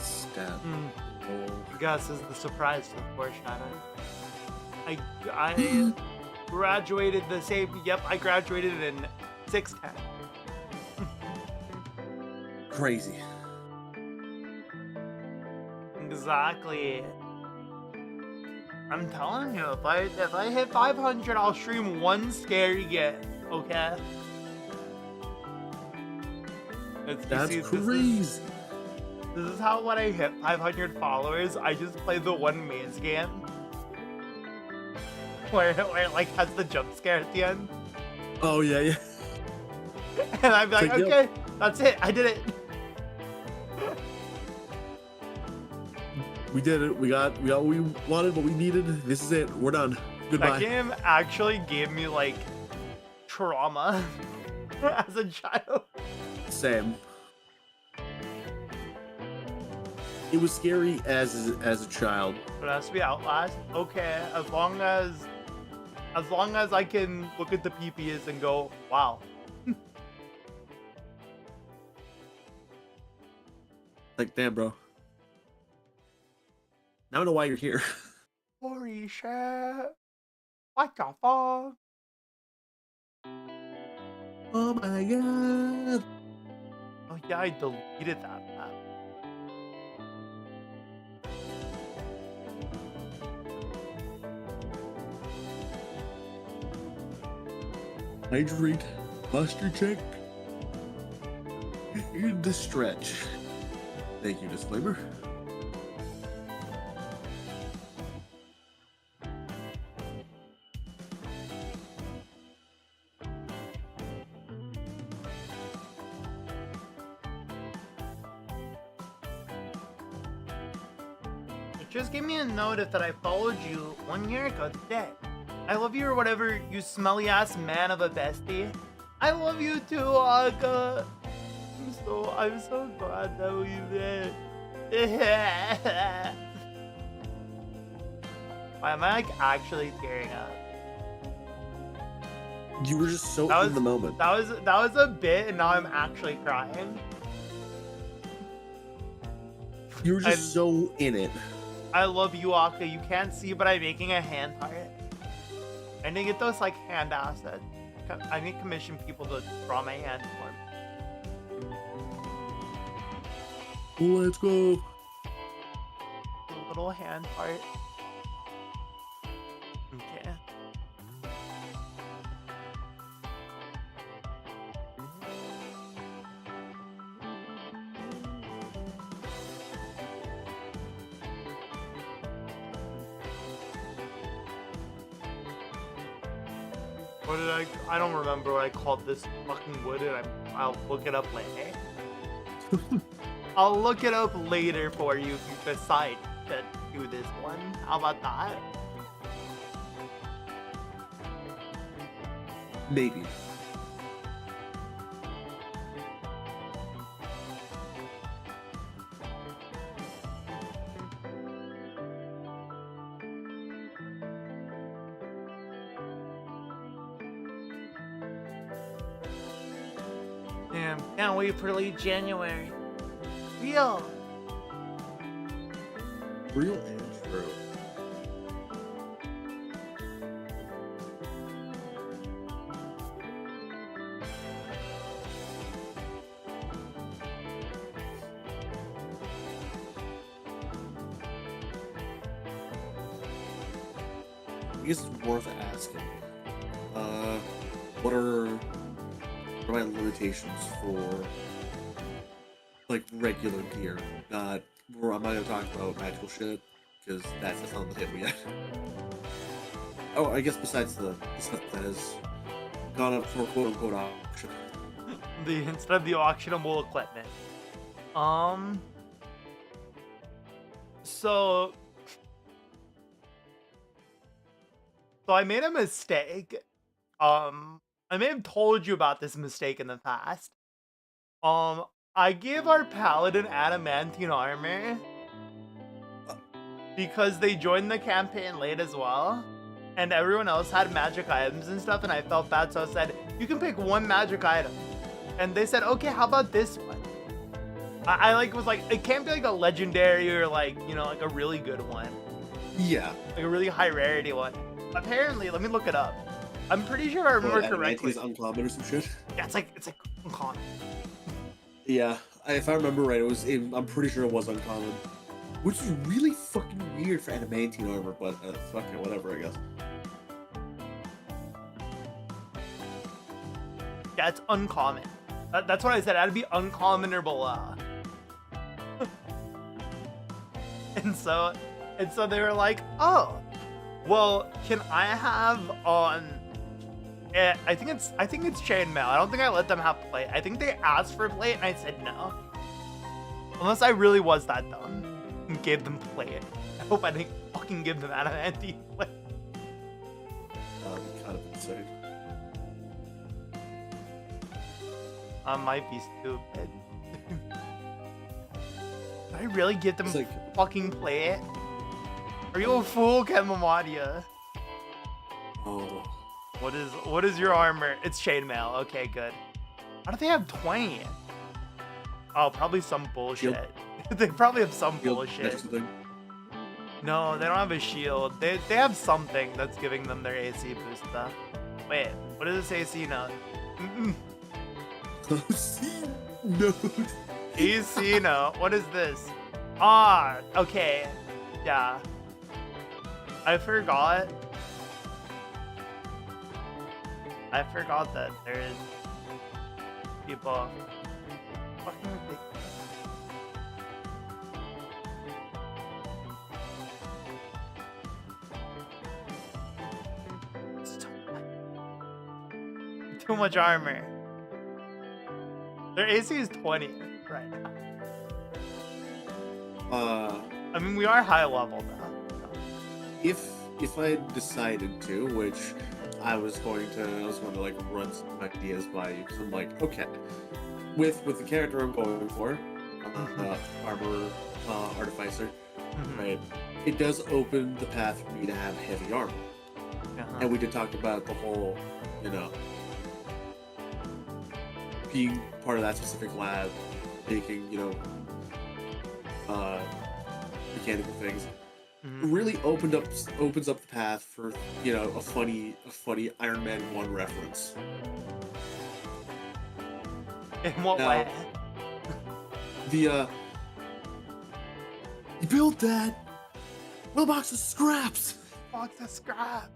S2: Stab.
S1: I guess is the surprise to the foreshadowing. I graduated the same. Yep, I graduated in 610.
S2: Crazy.
S1: Exactly. I'm telling you, if I hit 500, I'll stream one scary game. Okay.
S2: That's crazy.
S1: This is how when I hit 500 followers, I just play the one maze game where it like has the jump scare at the end.
S2: Oh yeah.
S1: And I'd be like, okay, that's it. I did it.
S2: We did it. We got what we wanted, what we needed. This is it. We're done. Goodbye.
S1: That game actually gave me like trauma as a child.
S2: Same. It was scary as a child.
S1: But it has to be Outlast. Okay, as long as I can look at the PPs and go, wow.
S2: Like, damn, bro. Now I know why you're here.
S1: Holy shit. What the fuck?
S2: Oh my god.
S1: Oh yeah, I deleted that map.
S2: Hydrate. Buster check. In the stretch. Thank you, disclaimer.
S1: Just give me a notice that I followed you 1 year ago today. I love you or whatever, you smelly ass man of a bestie. I love you too, Aka. I'm so glad that we did. Why am I like actually tearing up?
S2: You were just so in the moment.
S1: That was a bit, and now I'm actually crying.
S2: You were just so in it.
S1: I love you, Aka. You can't see, but I'm making a hand heart. I need to get those like hand assets. I need to commission people to draw my hand for me.
S2: Let's go.
S1: A little hand heart. Okay. What did I don't remember what I called this fucking wood, and I'll look it up later. I'll look it up later for you if you decide to do this one. How about that?
S2: Maybe.
S1: Damn, can't wait for late January. Real
S2: and true. I guess it's worth asking. What are my limitations for like regular gear? I'm not gonna talk about magical shit because that's not on the table yet. Oh, I guess besides the stuff that has gone up for quote unquote auction.
S1: instead of the auctionable equipment. So I made a mistake. I may have told you about this mistake in the past. I gave our paladin adamantine armor because they joined the campaign late as well, and everyone else had magic items and stuff, and I felt bad, so I said, you can pick one magic item. And they said, okay, how about this one? I like was like it can't be like a legendary or like like a really good one,
S2: Yeah.
S1: like a really high rarity one. Apparently, let me look it up. I'm pretty sure if I remember correctly.
S2: Is uncommon or some shit.
S1: Yeah, it's like uncommon.
S2: Yeah, if I remember right, I'm pretty sure it was uncommon, which is really fucking weird for adamantine armor, but fuck it, whatever, I guess.
S1: Yeah, it's uncommon. That's what I said. It had to be uncommon or below. and so they were like, oh, well, can I have on? I think it's chainmail. I don't think I let them have plate. I think they asked for plate and I said no. Unless I really was that dumb and gave them plate. I hope I didn't fucking give them adamantine plate.
S2: Kind of insane.
S1: I might be stupid. Did I really give them fucking plate? Are you a fool, Kemamadia?
S2: Oh.
S1: What is your armor? It's chainmail. Okay, good. How do they have 20? Oh, probably some bullshit. They probably have some bullshit. No, they don't have a shield. They have something that's giving them their AC boost stuff. Wait, what is this AC note?
S2: No.
S1: AC note. What is this? Ah, okay. Yeah. I forgot that there's people fucking ridiculous. Too much armor. Their AC is 20 right now. I mean, we are high level now.
S2: If I decided to, which I was going to like run some ideas by you, because I'm like, okay, with the character I'm going for, armor artificer, right? It does open the path for me to have heavy armor, and we did talk about the whole, being part of that specific lab, making mechanical things. Really opens up the path for a funny Iron Man 1 reference.
S1: In what way?
S2: You built that with a box of scraps.
S1: Box of scrap.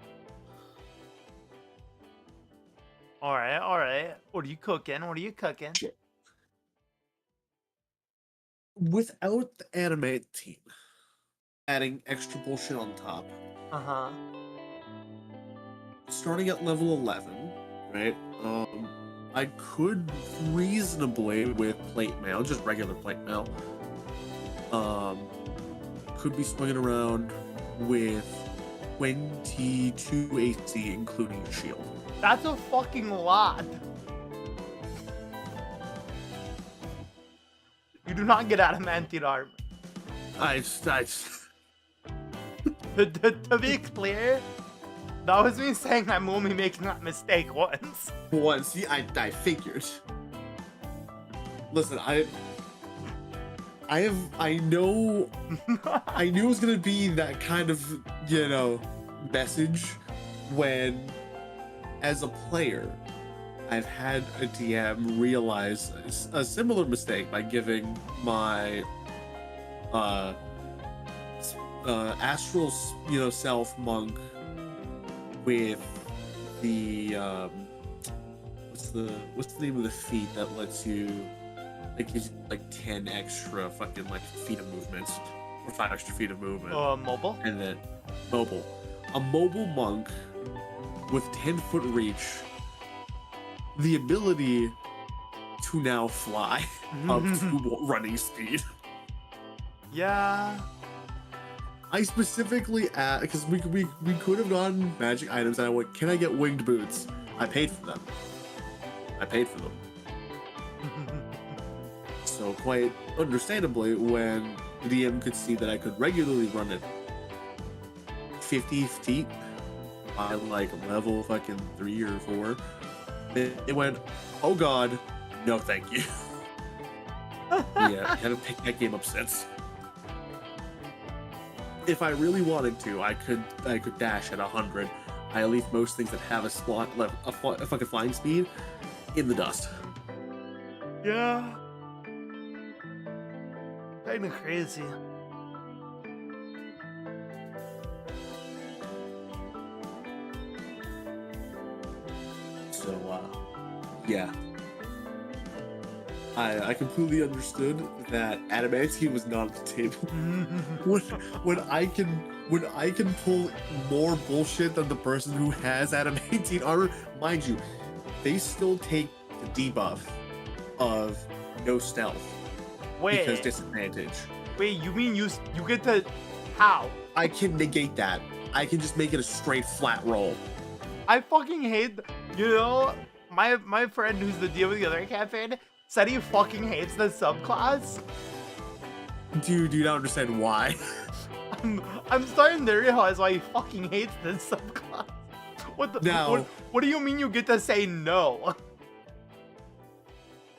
S1: All right. What are you cooking?
S2: Without the animate team adding extra bullshit on top. Starting at level 11, right? I could reasonably, with plate mail, just regular plate mail, could be swinging around with 22 AC, including a shield.
S1: That's a fucking lot. You do not get adamantine armor. To be clear, that was me saying I'm only making that mistake once.
S2: Once, I figured. Listen, I knew it was gonna be that kind of, message when, as a player, I've had a DM realize a similar mistake by giving my astral, self monk with the what's the name of the feat that lets you gives you 10 extra fucking feet of movement or 5 extra feet of movement.
S1: Mobile.
S2: And then a mobile monk with 10-foot reach, the ability to now fly up to running speed.
S1: Yeah.
S2: I specifically asked, because we could have gotten magic items, and I went, can I get winged boots? I paid for them. So quite understandably, when the DM could see that I could regularly run it 50 feet by level fucking 3 or 4, it went, oh god, no thank you. Yeah, I haven't picked that game up since. If I really wanted to, I could dash at 100. I leave most things that have a fucking flying speed in the dust.
S1: Yeah. Kinda crazy.
S2: So, yeah. I completely understood that adamantium was not on the table. when I can pull more bullshit than the person who has adamantium armor, mind you, they still take the debuff of no stealth.
S1: Wait.
S2: Because disadvantage.
S1: Wait, you mean you get to how?
S2: I can negate that. I can just make it a straight flat roll.
S1: I fucking hate, my friend who's the deal with the other campaign said he fucking hates the subclass.
S2: Dude, you don't understand why.
S1: I'm starting to realize why he fucking hates this subclass. What do you mean you get to say no?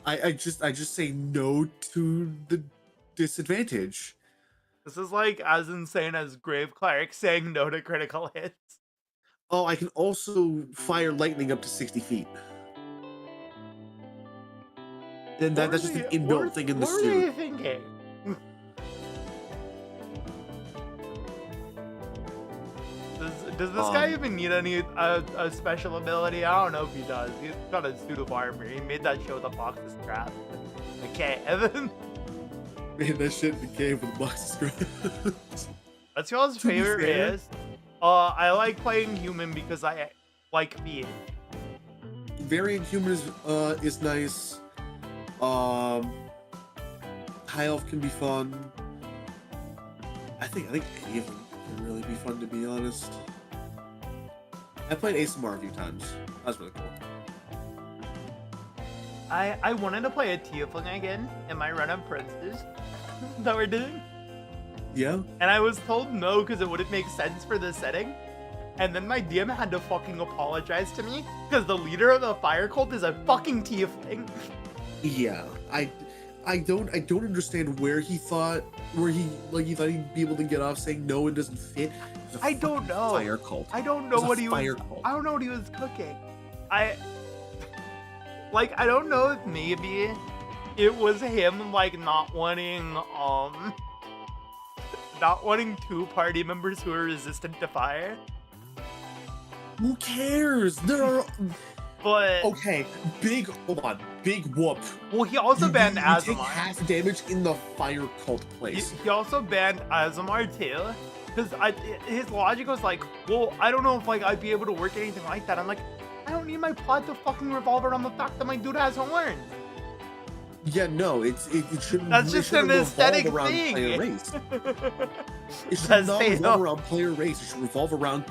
S2: I just say no to the disadvantage.
S1: This is like as insane as Grave Cleric saying no to critical hits.
S2: Oh, I can also fire lightning up to 60 feet. And that's just an inbuilt thing in the suit.
S1: What were you thinking? Does this guy even need any a special ability? I don't know if he does. He's got a suit of armor. He made that shit with a box of scrap. Okay, Evan.
S2: Made that shit in the cave with a box of scrap.
S1: That's y'all's favorite is. I like playing human because I like being.
S2: Variant human is nice. High elf can be fun. I think any of them can really be fun, to be honest. I played ASMR a few times. That was really cool.
S1: I wanted to play a tiefling again in my run of princes that we're doing.
S2: Yeah.
S1: And I was told no because it wouldn't make sense for the setting. And then my DM had to fucking apologize to me because the leader of the fire cult is a fucking tiefling.
S2: Yeah, I don't understand where he thought he'd be able to get off saying no, it doesn't fit.
S1: I don't know.
S2: Fire cult.
S1: I don't know what he was. I don't know what he was cooking. I don't know if maybe it was him like not wanting two party members who are resistant to fire.
S2: Who cares? There are.
S1: But
S2: okay, big whoop.
S1: Well, he also banned Azamar.
S2: You take half damage in the fire cult place.
S1: He also banned Azamar too, because his logic was like, well, I don't know if like I'd be able to work anything like that. I'm like, I don't need my plot to fucking revolve around the fact that my dude has horns.
S2: Yeah, no, it shouldn't.
S1: That's just an aesthetic thing.
S2: Player race. It should not revolve around player race. It should revolve around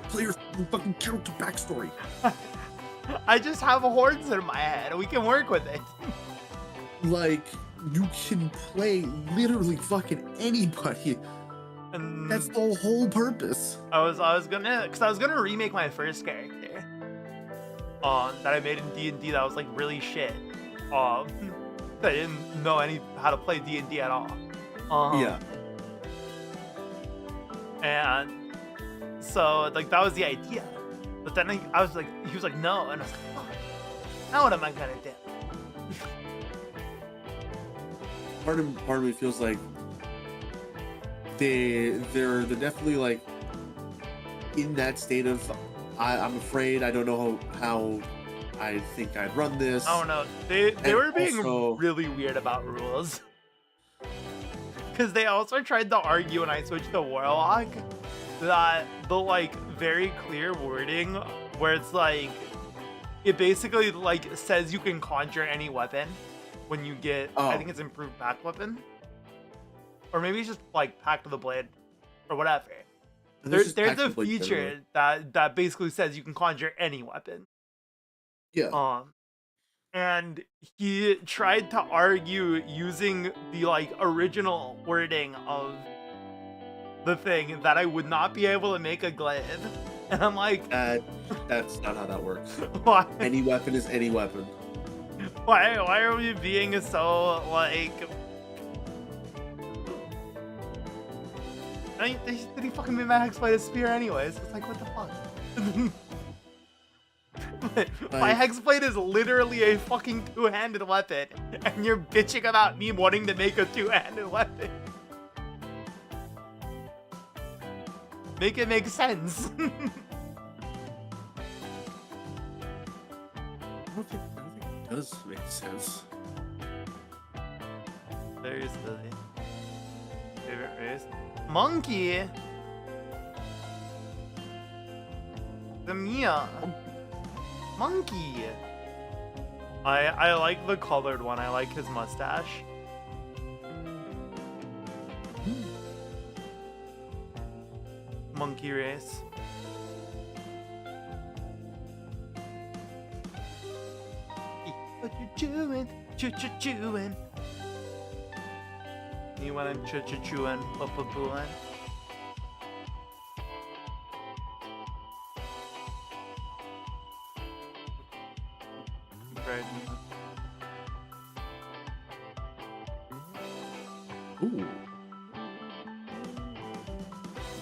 S2: player fucking character backstory.
S1: I just have horns in my head. We can work with it.
S2: Like, you can play literally fucking anybody. And that's the whole purpose.
S1: I was gonna remake my first character. That I made in D&D that was like really shit. I didn't know how to play D&D at all.
S2: Yeah.
S1: And so like that was the idea. But then I was like, he was like, no. And I was like, oh, now what am I gonna do?
S2: Part of me feels like they're definitely like in that state of I'm afraid I don't know how I think I'd run this.
S1: I don't know. They were being really weird about rules. Because they also tried to argue when I switched to Warlock that the like very clear wording where it's like it basically like says you can conjure any weapon when you get I think it's improved back weapon, or maybe it's just like Pact of the Blade or whatever. There's a feature that basically says you can conjure any weapon.
S2: Yeah.
S1: And he tried to argue using the like original wording of the thing that I would not be able to make a glaive. And I'm like,
S2: that's not how that works.
S1: Why?
S2: Any weapon is any weapon.
S1: Why are we being so like? I mean, did he fucking make my hexblade a spear anyways? It's like, what the fuck? My hexblade is literally a fucking two-handed weapon, and you're bitching about me wanting to make a two-handed weapon. Make it make sense.
S2: I don't think it does make sense.
S1: Very silly. Favorite race? Monkey. The Mia. Monkey. I like the colored one. I like his mustache. Monkey race. What you chewing? Chewing. You wanna chewing? Papa-booing?
S2: Ooh.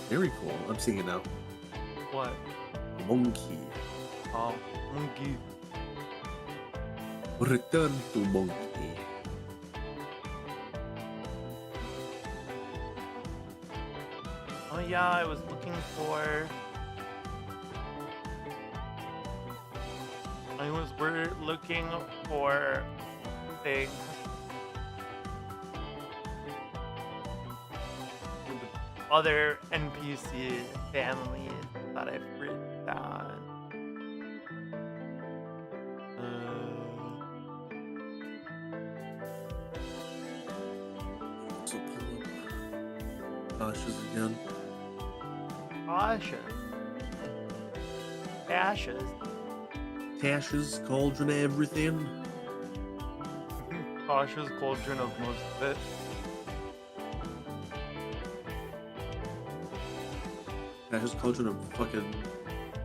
S2: Very cool. I'm seeing it now.
S1: What?
S2: Monkey.
S1: Oh, monkey.
S2: Return to monkey.
S1: Oh yeah, I was looking for... We're looking for things. Other NPC families that I've written down.
S2: So pull up Ashes again.
S1: Ashes.
S2: Tasha's cauldron everything.
S1: Tasha's cauldron of most of it.
S2: Tasha's cauldron of fucking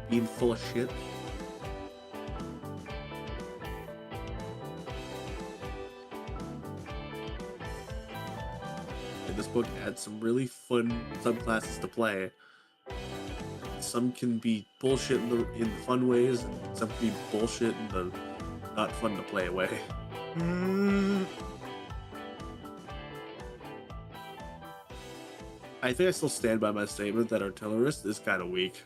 S2: being full of shit. And this book adds some really fun subclasses to play. Some can be bullshit in fun ways, and some can be bullshit in the not fun to play way. I think I still stand by my statement that artillerist is kind of weak.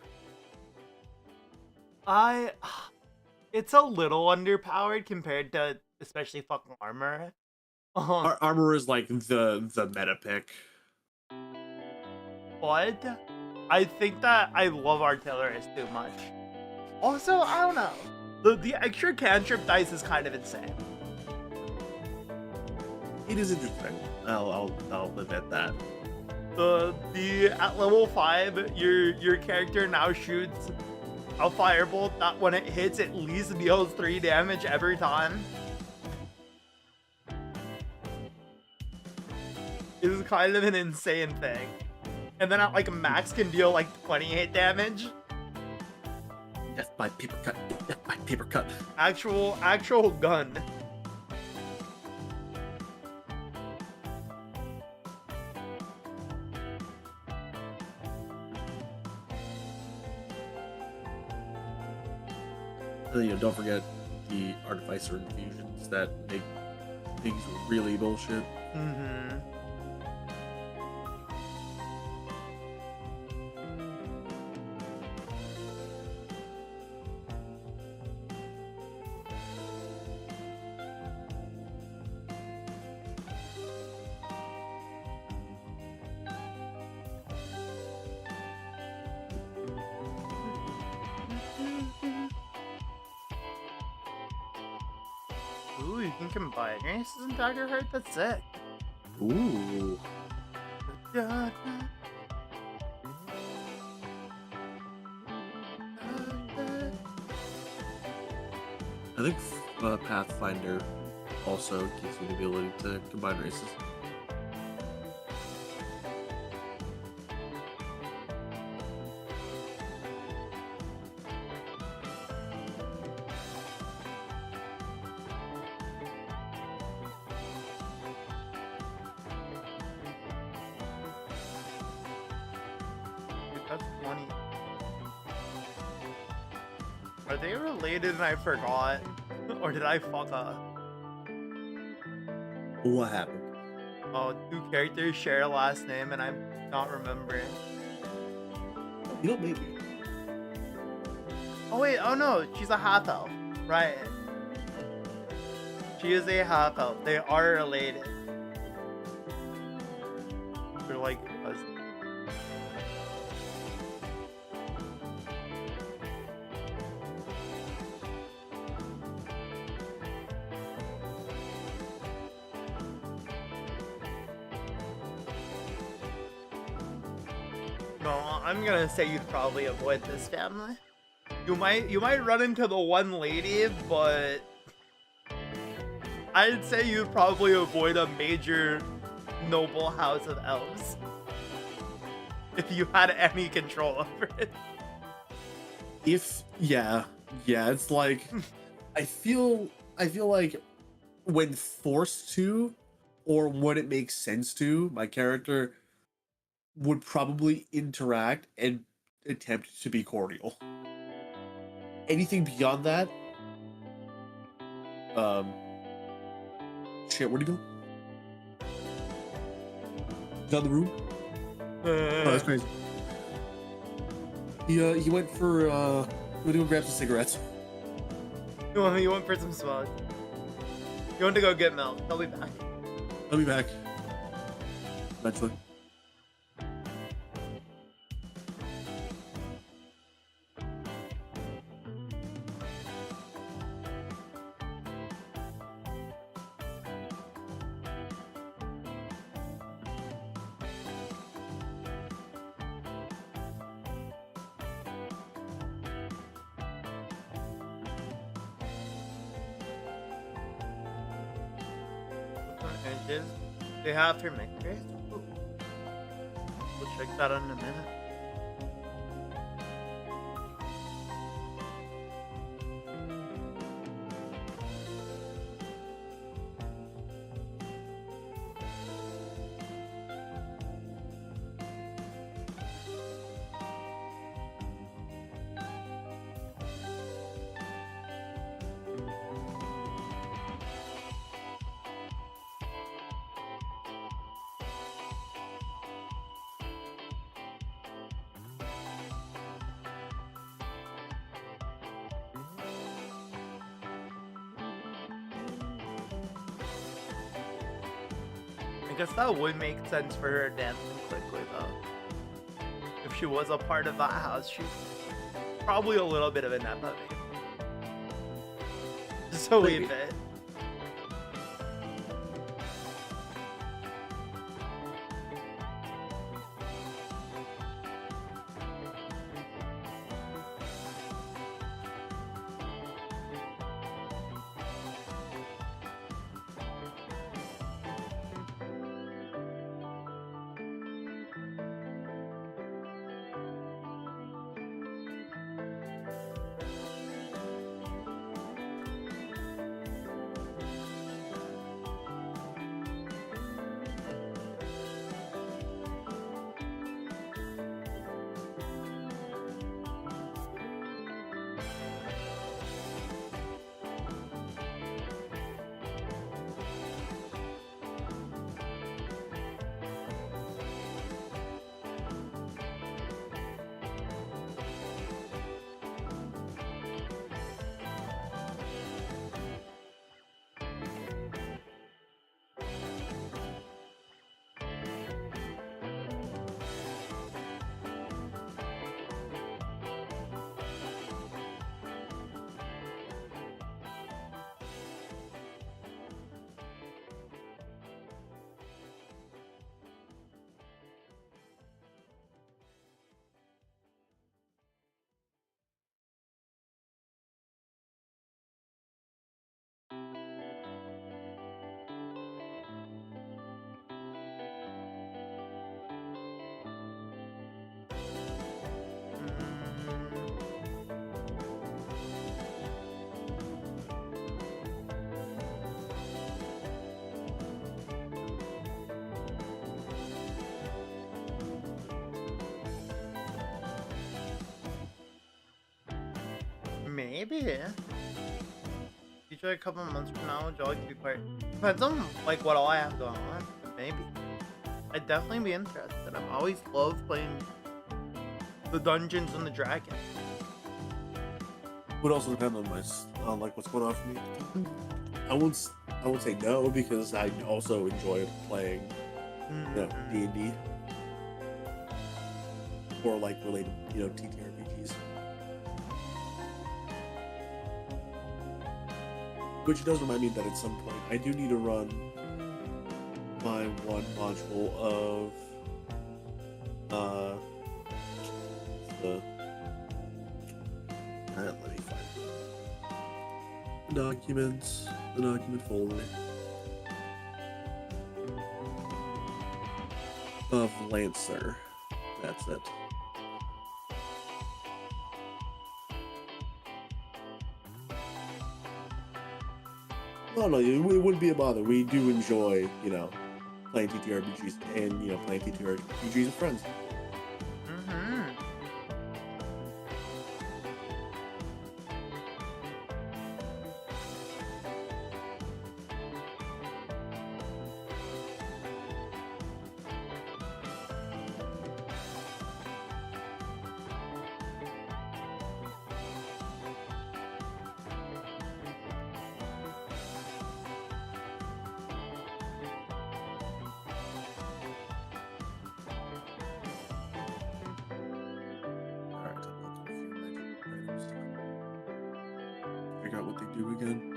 S1: It's a little underpowered compared to especially fucking armor.
S2: Armor is like the meta pick.
S1: But I think that I love artillerist too much. Also, I don't know. The extra cantrip dice is kind of insane.
S2: It is interesting. I'll admit that.
S1: At level 5, your character now shoots a firebolt that when it hits at least deals 3 damage every time. It is kind of an insane thing. And then at like max can deal like 28 damage.
S2: Death by paper cut. Death by paper cut.
S1: Actual gun.
S2: Don't forget the artificer infusions that make things really bullshit.
S1: Mm-hmm. Ooh, you can combine your aces and dagger heart. That's sick.
S2: Ooh. I think Pathfinder also gives you the ability to combine races.
S1: That's 20. Are they related and I forgot? Or did I fuck up?
S2: What happened?
S1: Oh, two characters share a last name and I'm not remembering.
S2: You know, maybe.
S1: Oh wait, oh no, she's a half elf. Right. She is a half elf. They are related. They're like cousins. No, I'm gonna say you'd probably avoid this family. You might run into the one lady, but I'd say you'd probably avoid a major noble house of elves if you had any control over it.
S2: Yeah, it's like I feel like when forced to, or when it makes sense to, my character would probably interact and attempt to be cordial. Anything beyond that, shit, where'd he go? He's out of the room? Oh, that's crazy. He went for, he went to go grab some cigarettes.
S1: You went for some smoke. You want to go get milk. I'll be back.
S2: I'll be back. Eventually.
S1: They have her make it. We'll check that out in a minute. I guess that would make sense for her dancing quickly though. If she was a part of that house, she's probably a little bit of a nepo baby. Just a wee bit. Maybe. Future a couple months from now, would you like to be part? Depends on like what all I have going on. Maybe. I'd definitely be interested. I've always loved playing the Dungeons and the Dragons.
S2: Would also depend on like what's going on for me. I won't say no because I also enjoy playing, D&D or like related, TTRPGs. Which does remind me that at some point I do need to run my one module of let me find the document folder of Lancer. That's it. No, it wouldn't be a bother. We do enjoy, playing TTRPGs and, playing TTRPGs with friends. Figure out what they do again.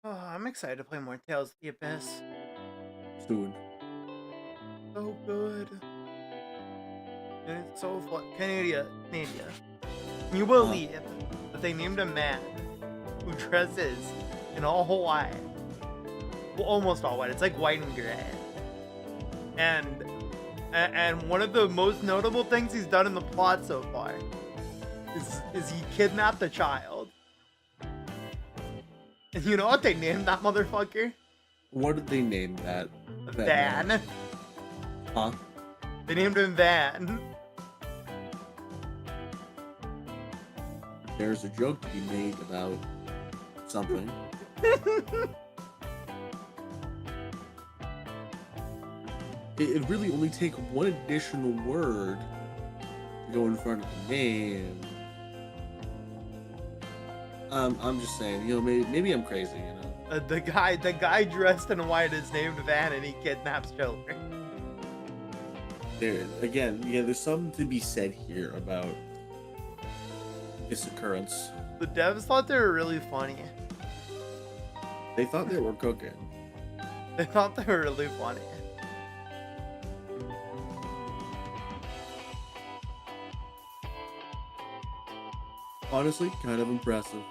S1: Oh, I'm excited to play more Tales of the Abyss.
S2: Soon.
S1: So good. And it's so fun. Canada. Can you believe that they named a man who dresses in all white? Well, almost all white. It's like white and gray. And one of the most notable things he's done in the plot so far is he kidnapped a child. And you know what they named that motherfucker?
S2: What did they name that?
S1: Van.
S2: Huh?
S1: They named him Van.
S2: There's a joke to be made about something. It really only take one additional word to go in front of the name. I'm just saying, maybe I'm crazy,
S1: The guy dressed in white is named Van, and he kidnaps children.
S2: There's something to be said here about this occurrence.
S1: The devs thought they were really funny.
S2: They thought they were cooking.
S1: They thought they were really funny.
S2: Honestly, kind of impressive.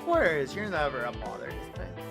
S1: course, you're never a bother. This time.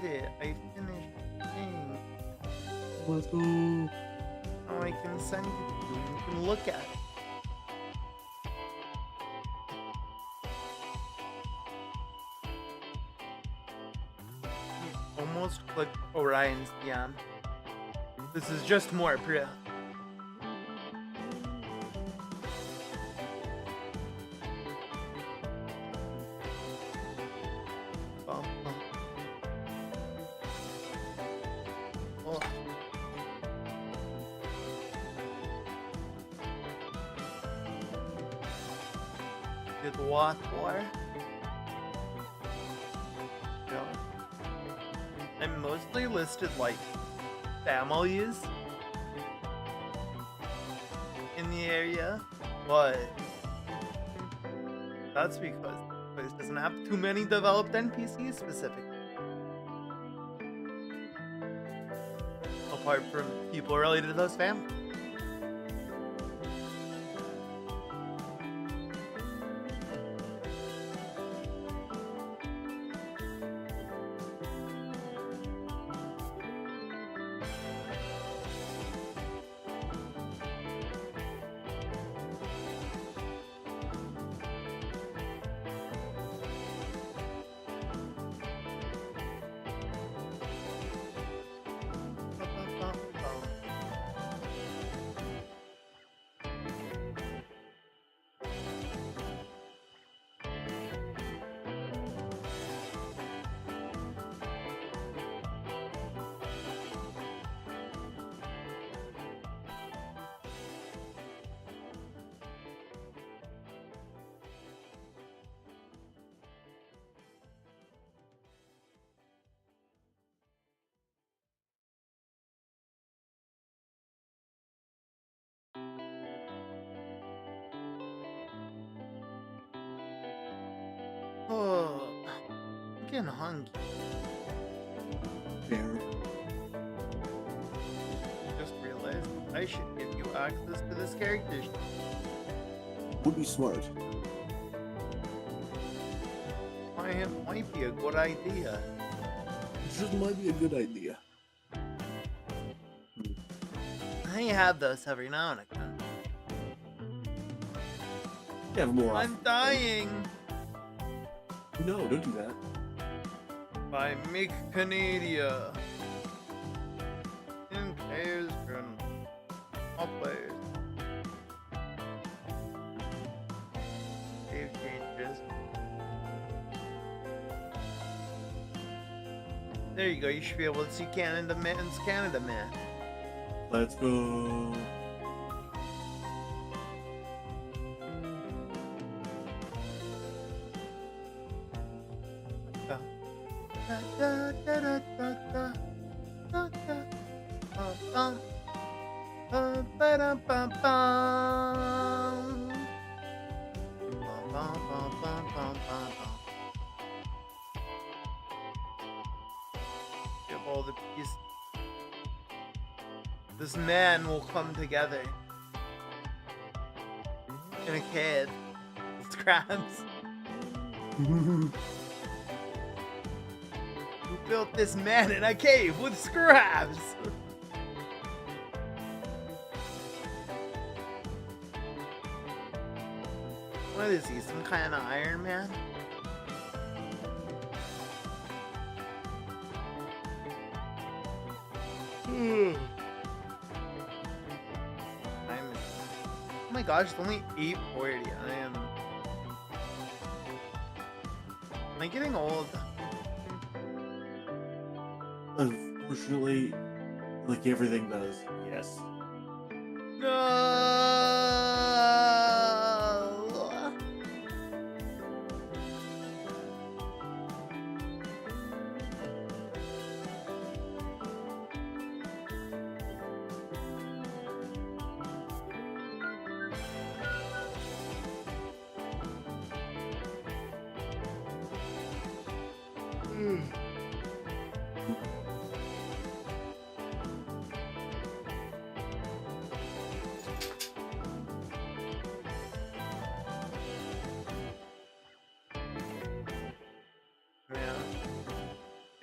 S1: did it. I finished the thing.
S2: Let's go.
S1: Now I can send it to you and you can look at it. Almost clicked Orion's DM. This is just more proof. Oh. Did what for? I'm mostly listed like families in the area, but that's because the place doesn't have too many developed NPCs specifically. Apart from people related to those families. Oh, I'm getting hungry.
S2: Fair.
S1: Just realized I should give you access to this character sheet.
S2: Would be smart.
S1: It might be a good idea.
S2: It just might be a good idea.
S1: I have those every now and again.
S2: You have more
S1: I'm
S2: often.
S1: dying!
S2: No, don't do that.
S1: By Mick Canadia. In cares from all players. Save changes. There you go, you should be able to see Canada Man's Canada Man.
S2: Let's go.
S1: Give all the pieces. This man will come together in a cave with crabs. Who built this man in a cave with scraps? What is he, some kind of Iron Man? Oh my gosh, it's only 8:40. Am I getting old?
S2: Unfortunately, like everything does, yes.
S1: No.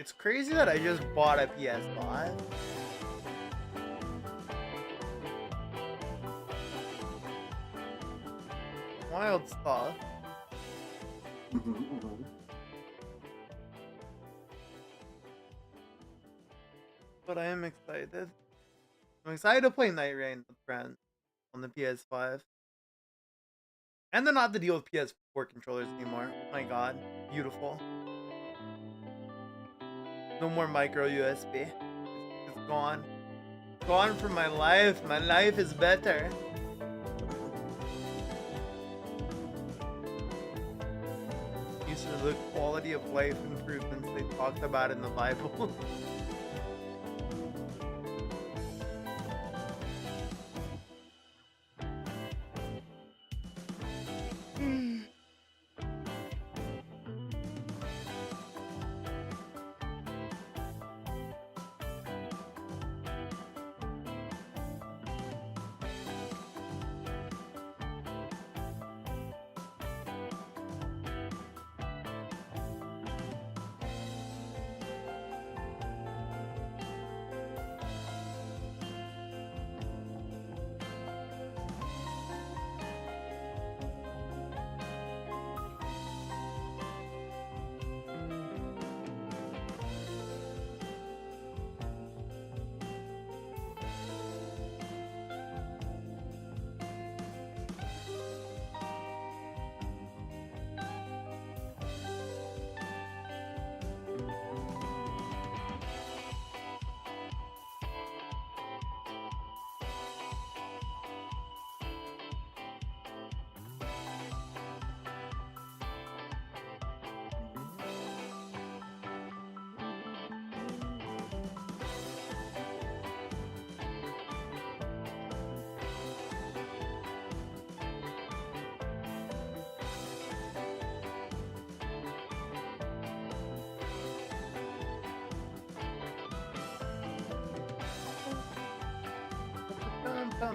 S1: It's crazy that I just bought a PS5. Wild stuff. But I am excited. I'm excited to play Night Rain with friends on the PS5. And they're not to deal with PS4 controllers anymore. Oh my god. Beautiful. No more micro USB. It's gone. Gone from my life. My life is better. These are the quality of life improvements they talked about in the Bible.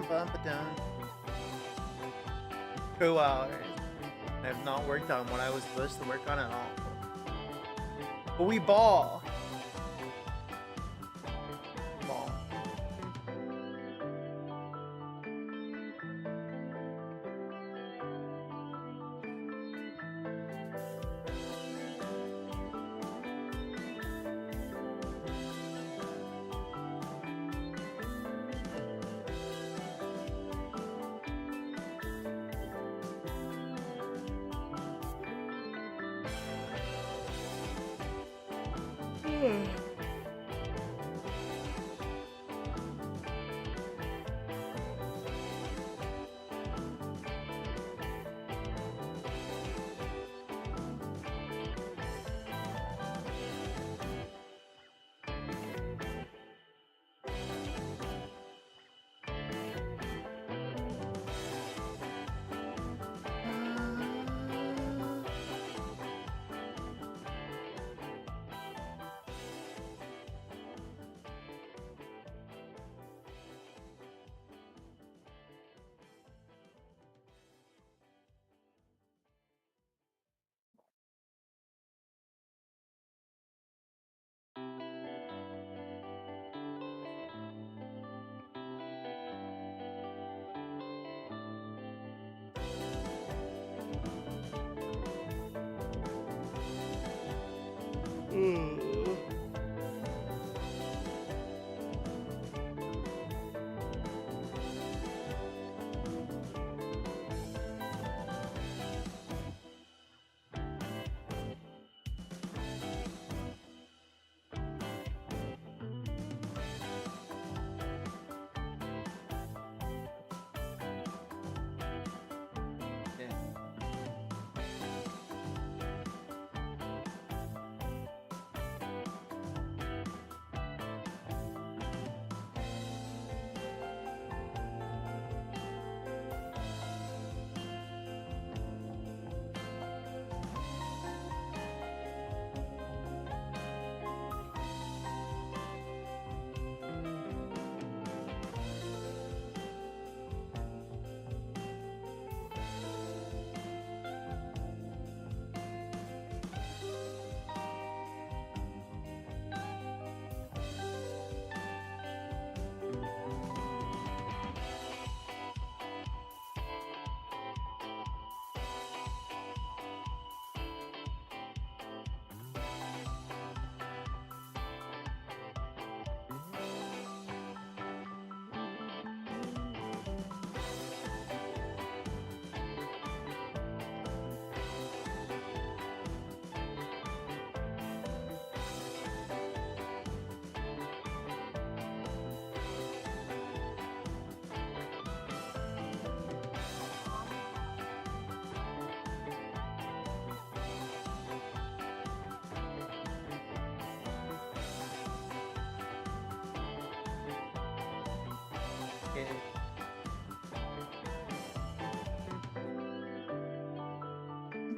S1: Bum. 2 hours. I have not worked on what I was supposed to work on at all. But we ball. Ball.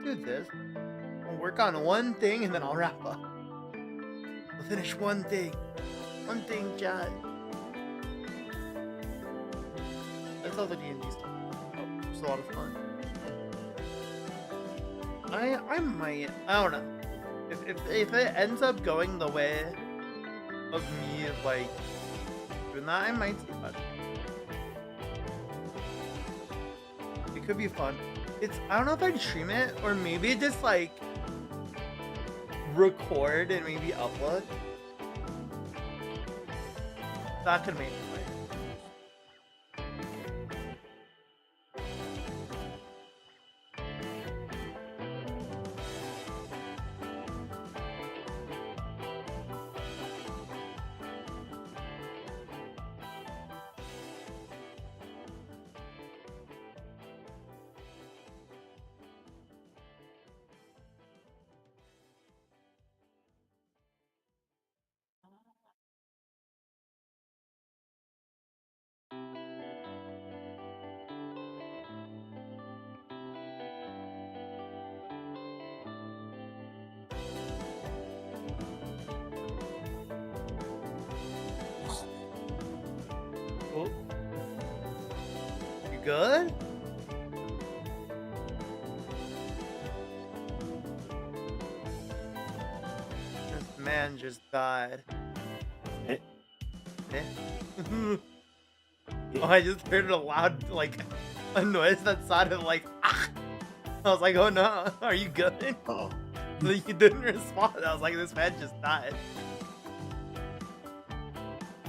S1: Do this. I'll work on one thing and then I'll wrap up. We'll finish one thing. One thing, chat. That's all the D&D stuff. Oh, it's a lot of fun. I might. I don't know. If it ends up going the way of me, like, doing that, I might see that. It could be fun. I don't know if I'd stream it, or maybe just, like, record and maybe upload. That could make it play. Oh. You good? This man just died.
S2: Eh?
S1: Eh? Oh, I just heard a loud, like, a noise that sounded like, ah! I was like, oh no, are you good?
S2: Oh.
S1: You didn't respond. I was like, this man just died.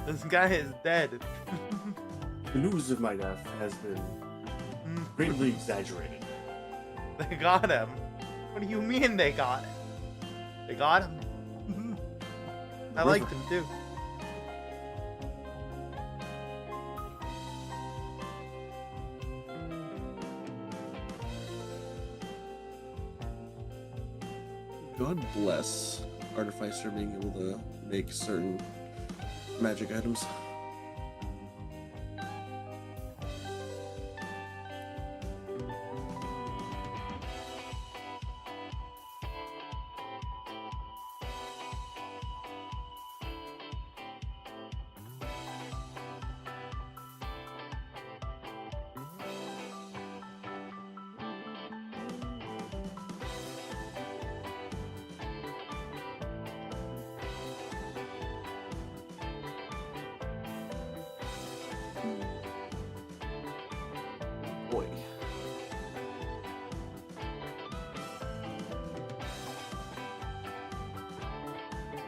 S1: This guy is dead.
S2: The news of my death has been greatly exaggerated.
S1: They got him. What do you mean they got him? They got him. I liked him too.
S3: God bless Artificer being able to make certain magic items. Boy.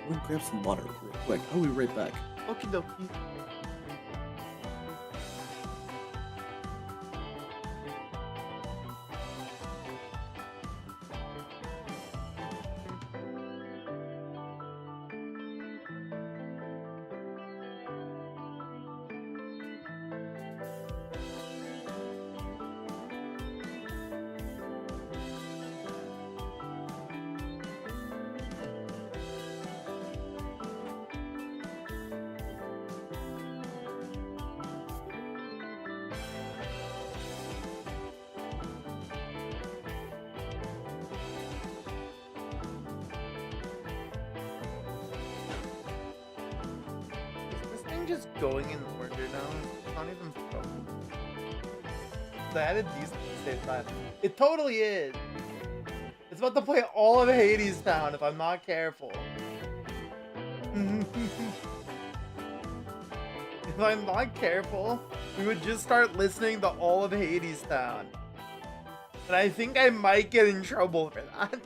S3: We'll grab some water real quick. I'll be right back.
S1: Okie dokie. Just going in order now. It's not even fun. I had a decent save time. It totally is. It's about to play all of Hades Town if I'm not careful. If I'm not careful, we would just start listening to all of Hades Town. And I think I might get in trouble for that.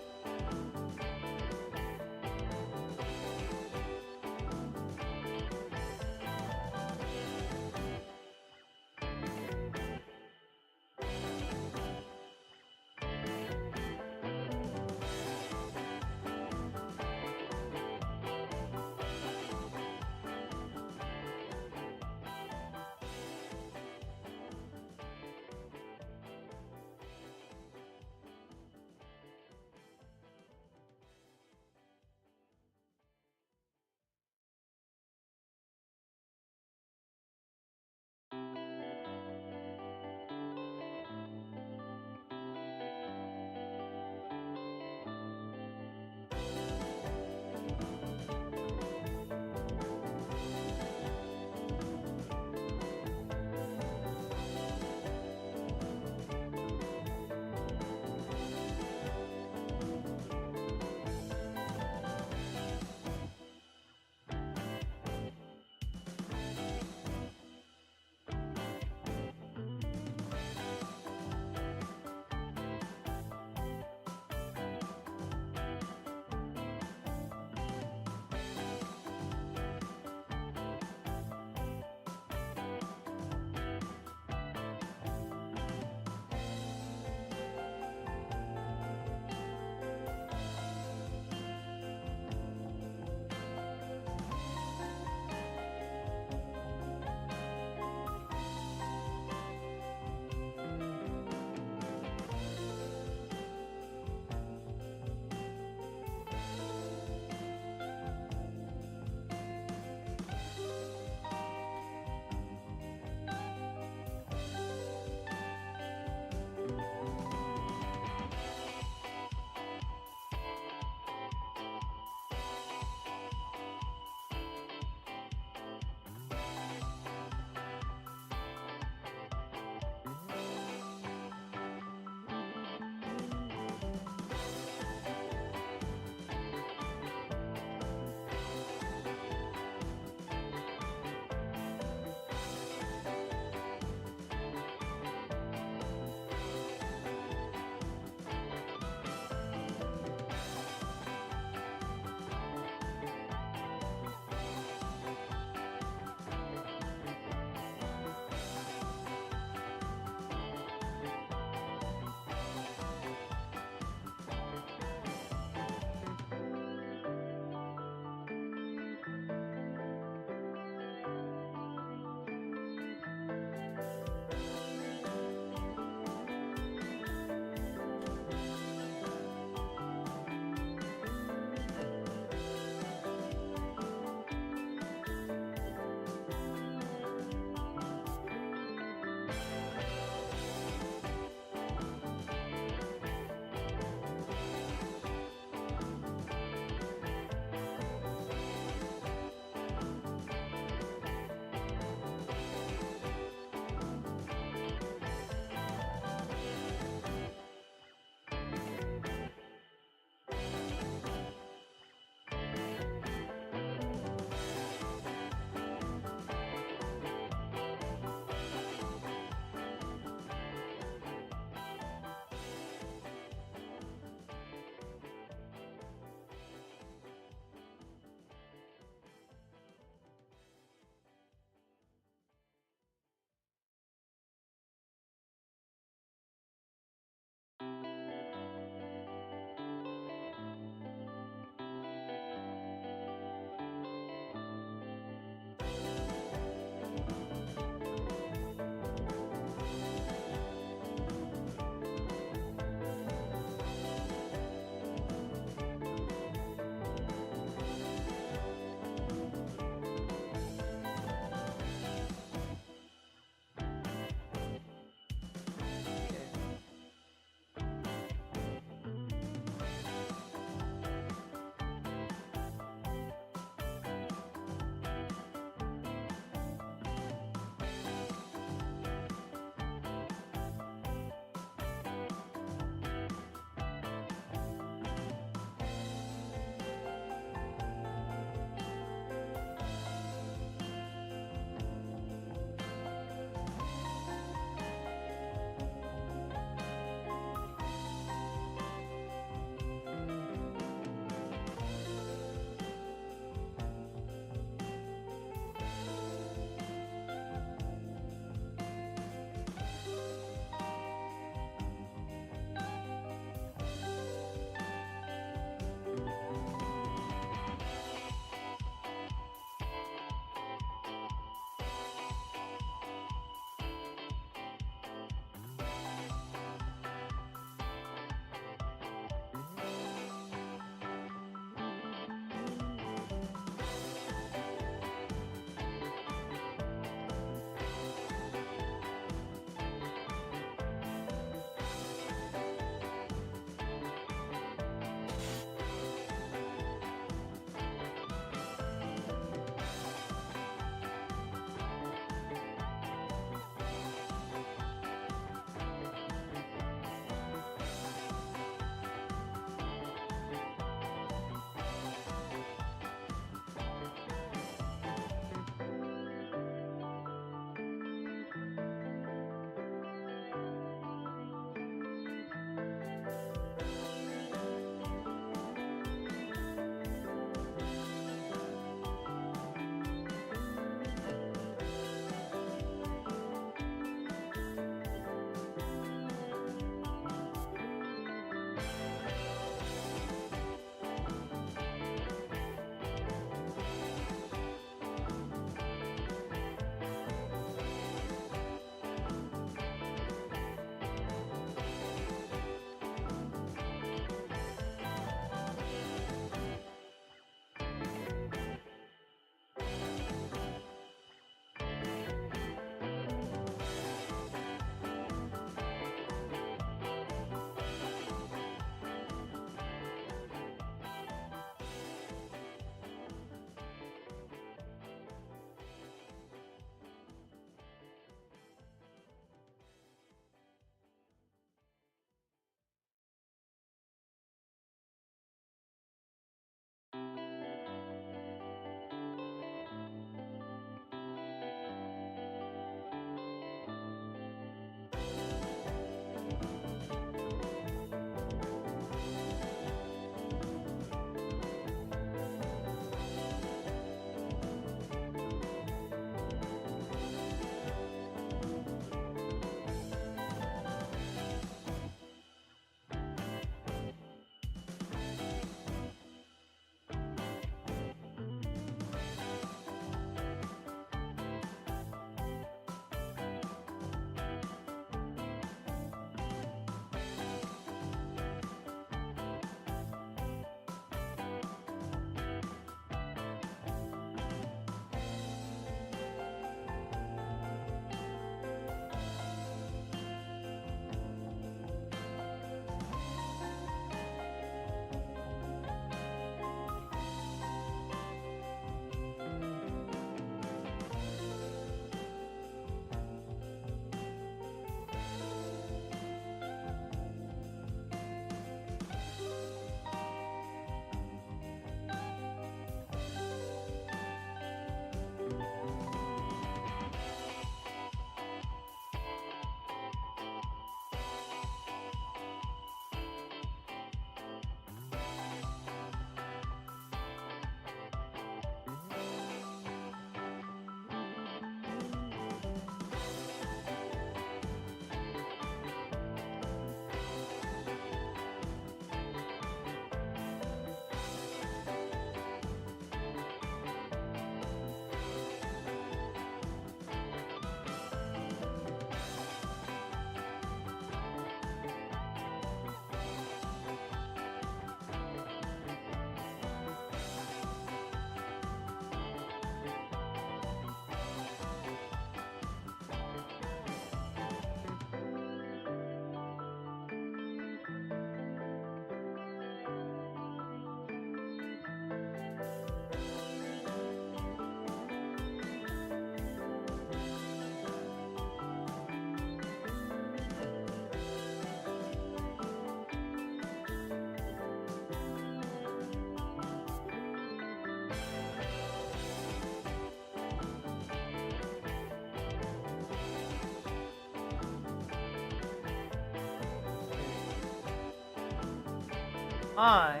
S1: I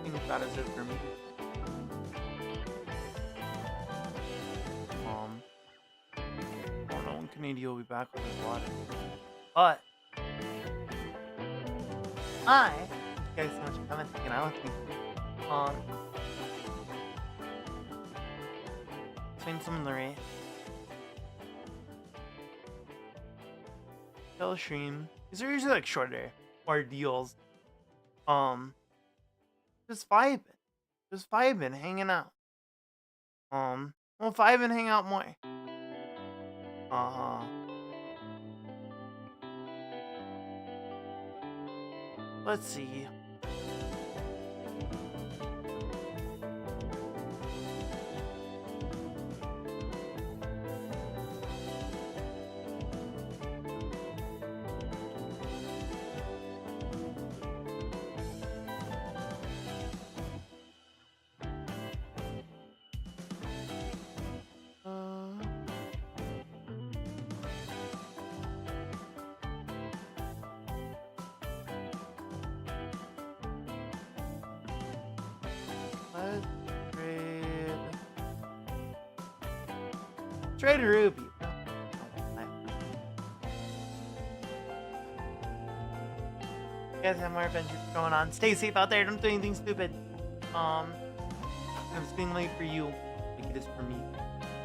S1: think that is it for me. I don't know when Canadian will be back with his water. But thank you guys so much for coming and hanging out with me. Saying some of the race. Tell stream. These are usually like shorter ordeals. Just vibing, hanging out. We'll vibe and hang out more. Let's see. Trade Ruby. You guys have more adventures going on. Stay safe out there. Don't do anything stupid. If it's being late for you, like it is for me.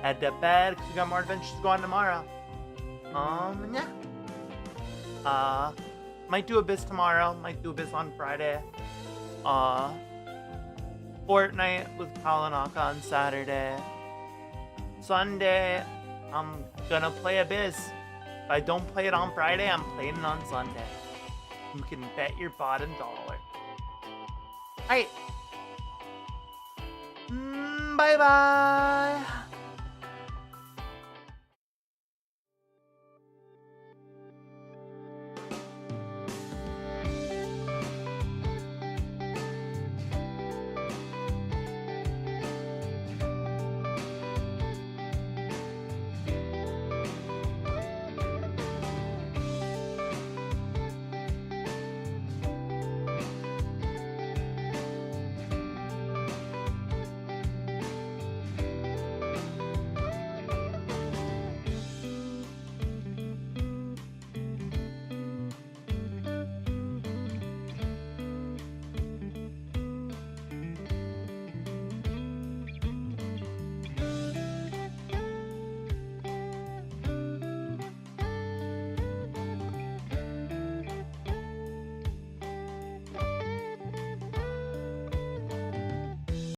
S1: Head to bed because we got more adventures to go on tomorrow. Yeah. Might do a biz tomorrow. Might do a biz on Friday. Fortnite with Kalanaka on Saturday. Sunday, I'm gonna play a biz. If I don't play it on Friday, I'm playing it on Sunday. You can bet your bottom dollar. Alright. Bye-bye.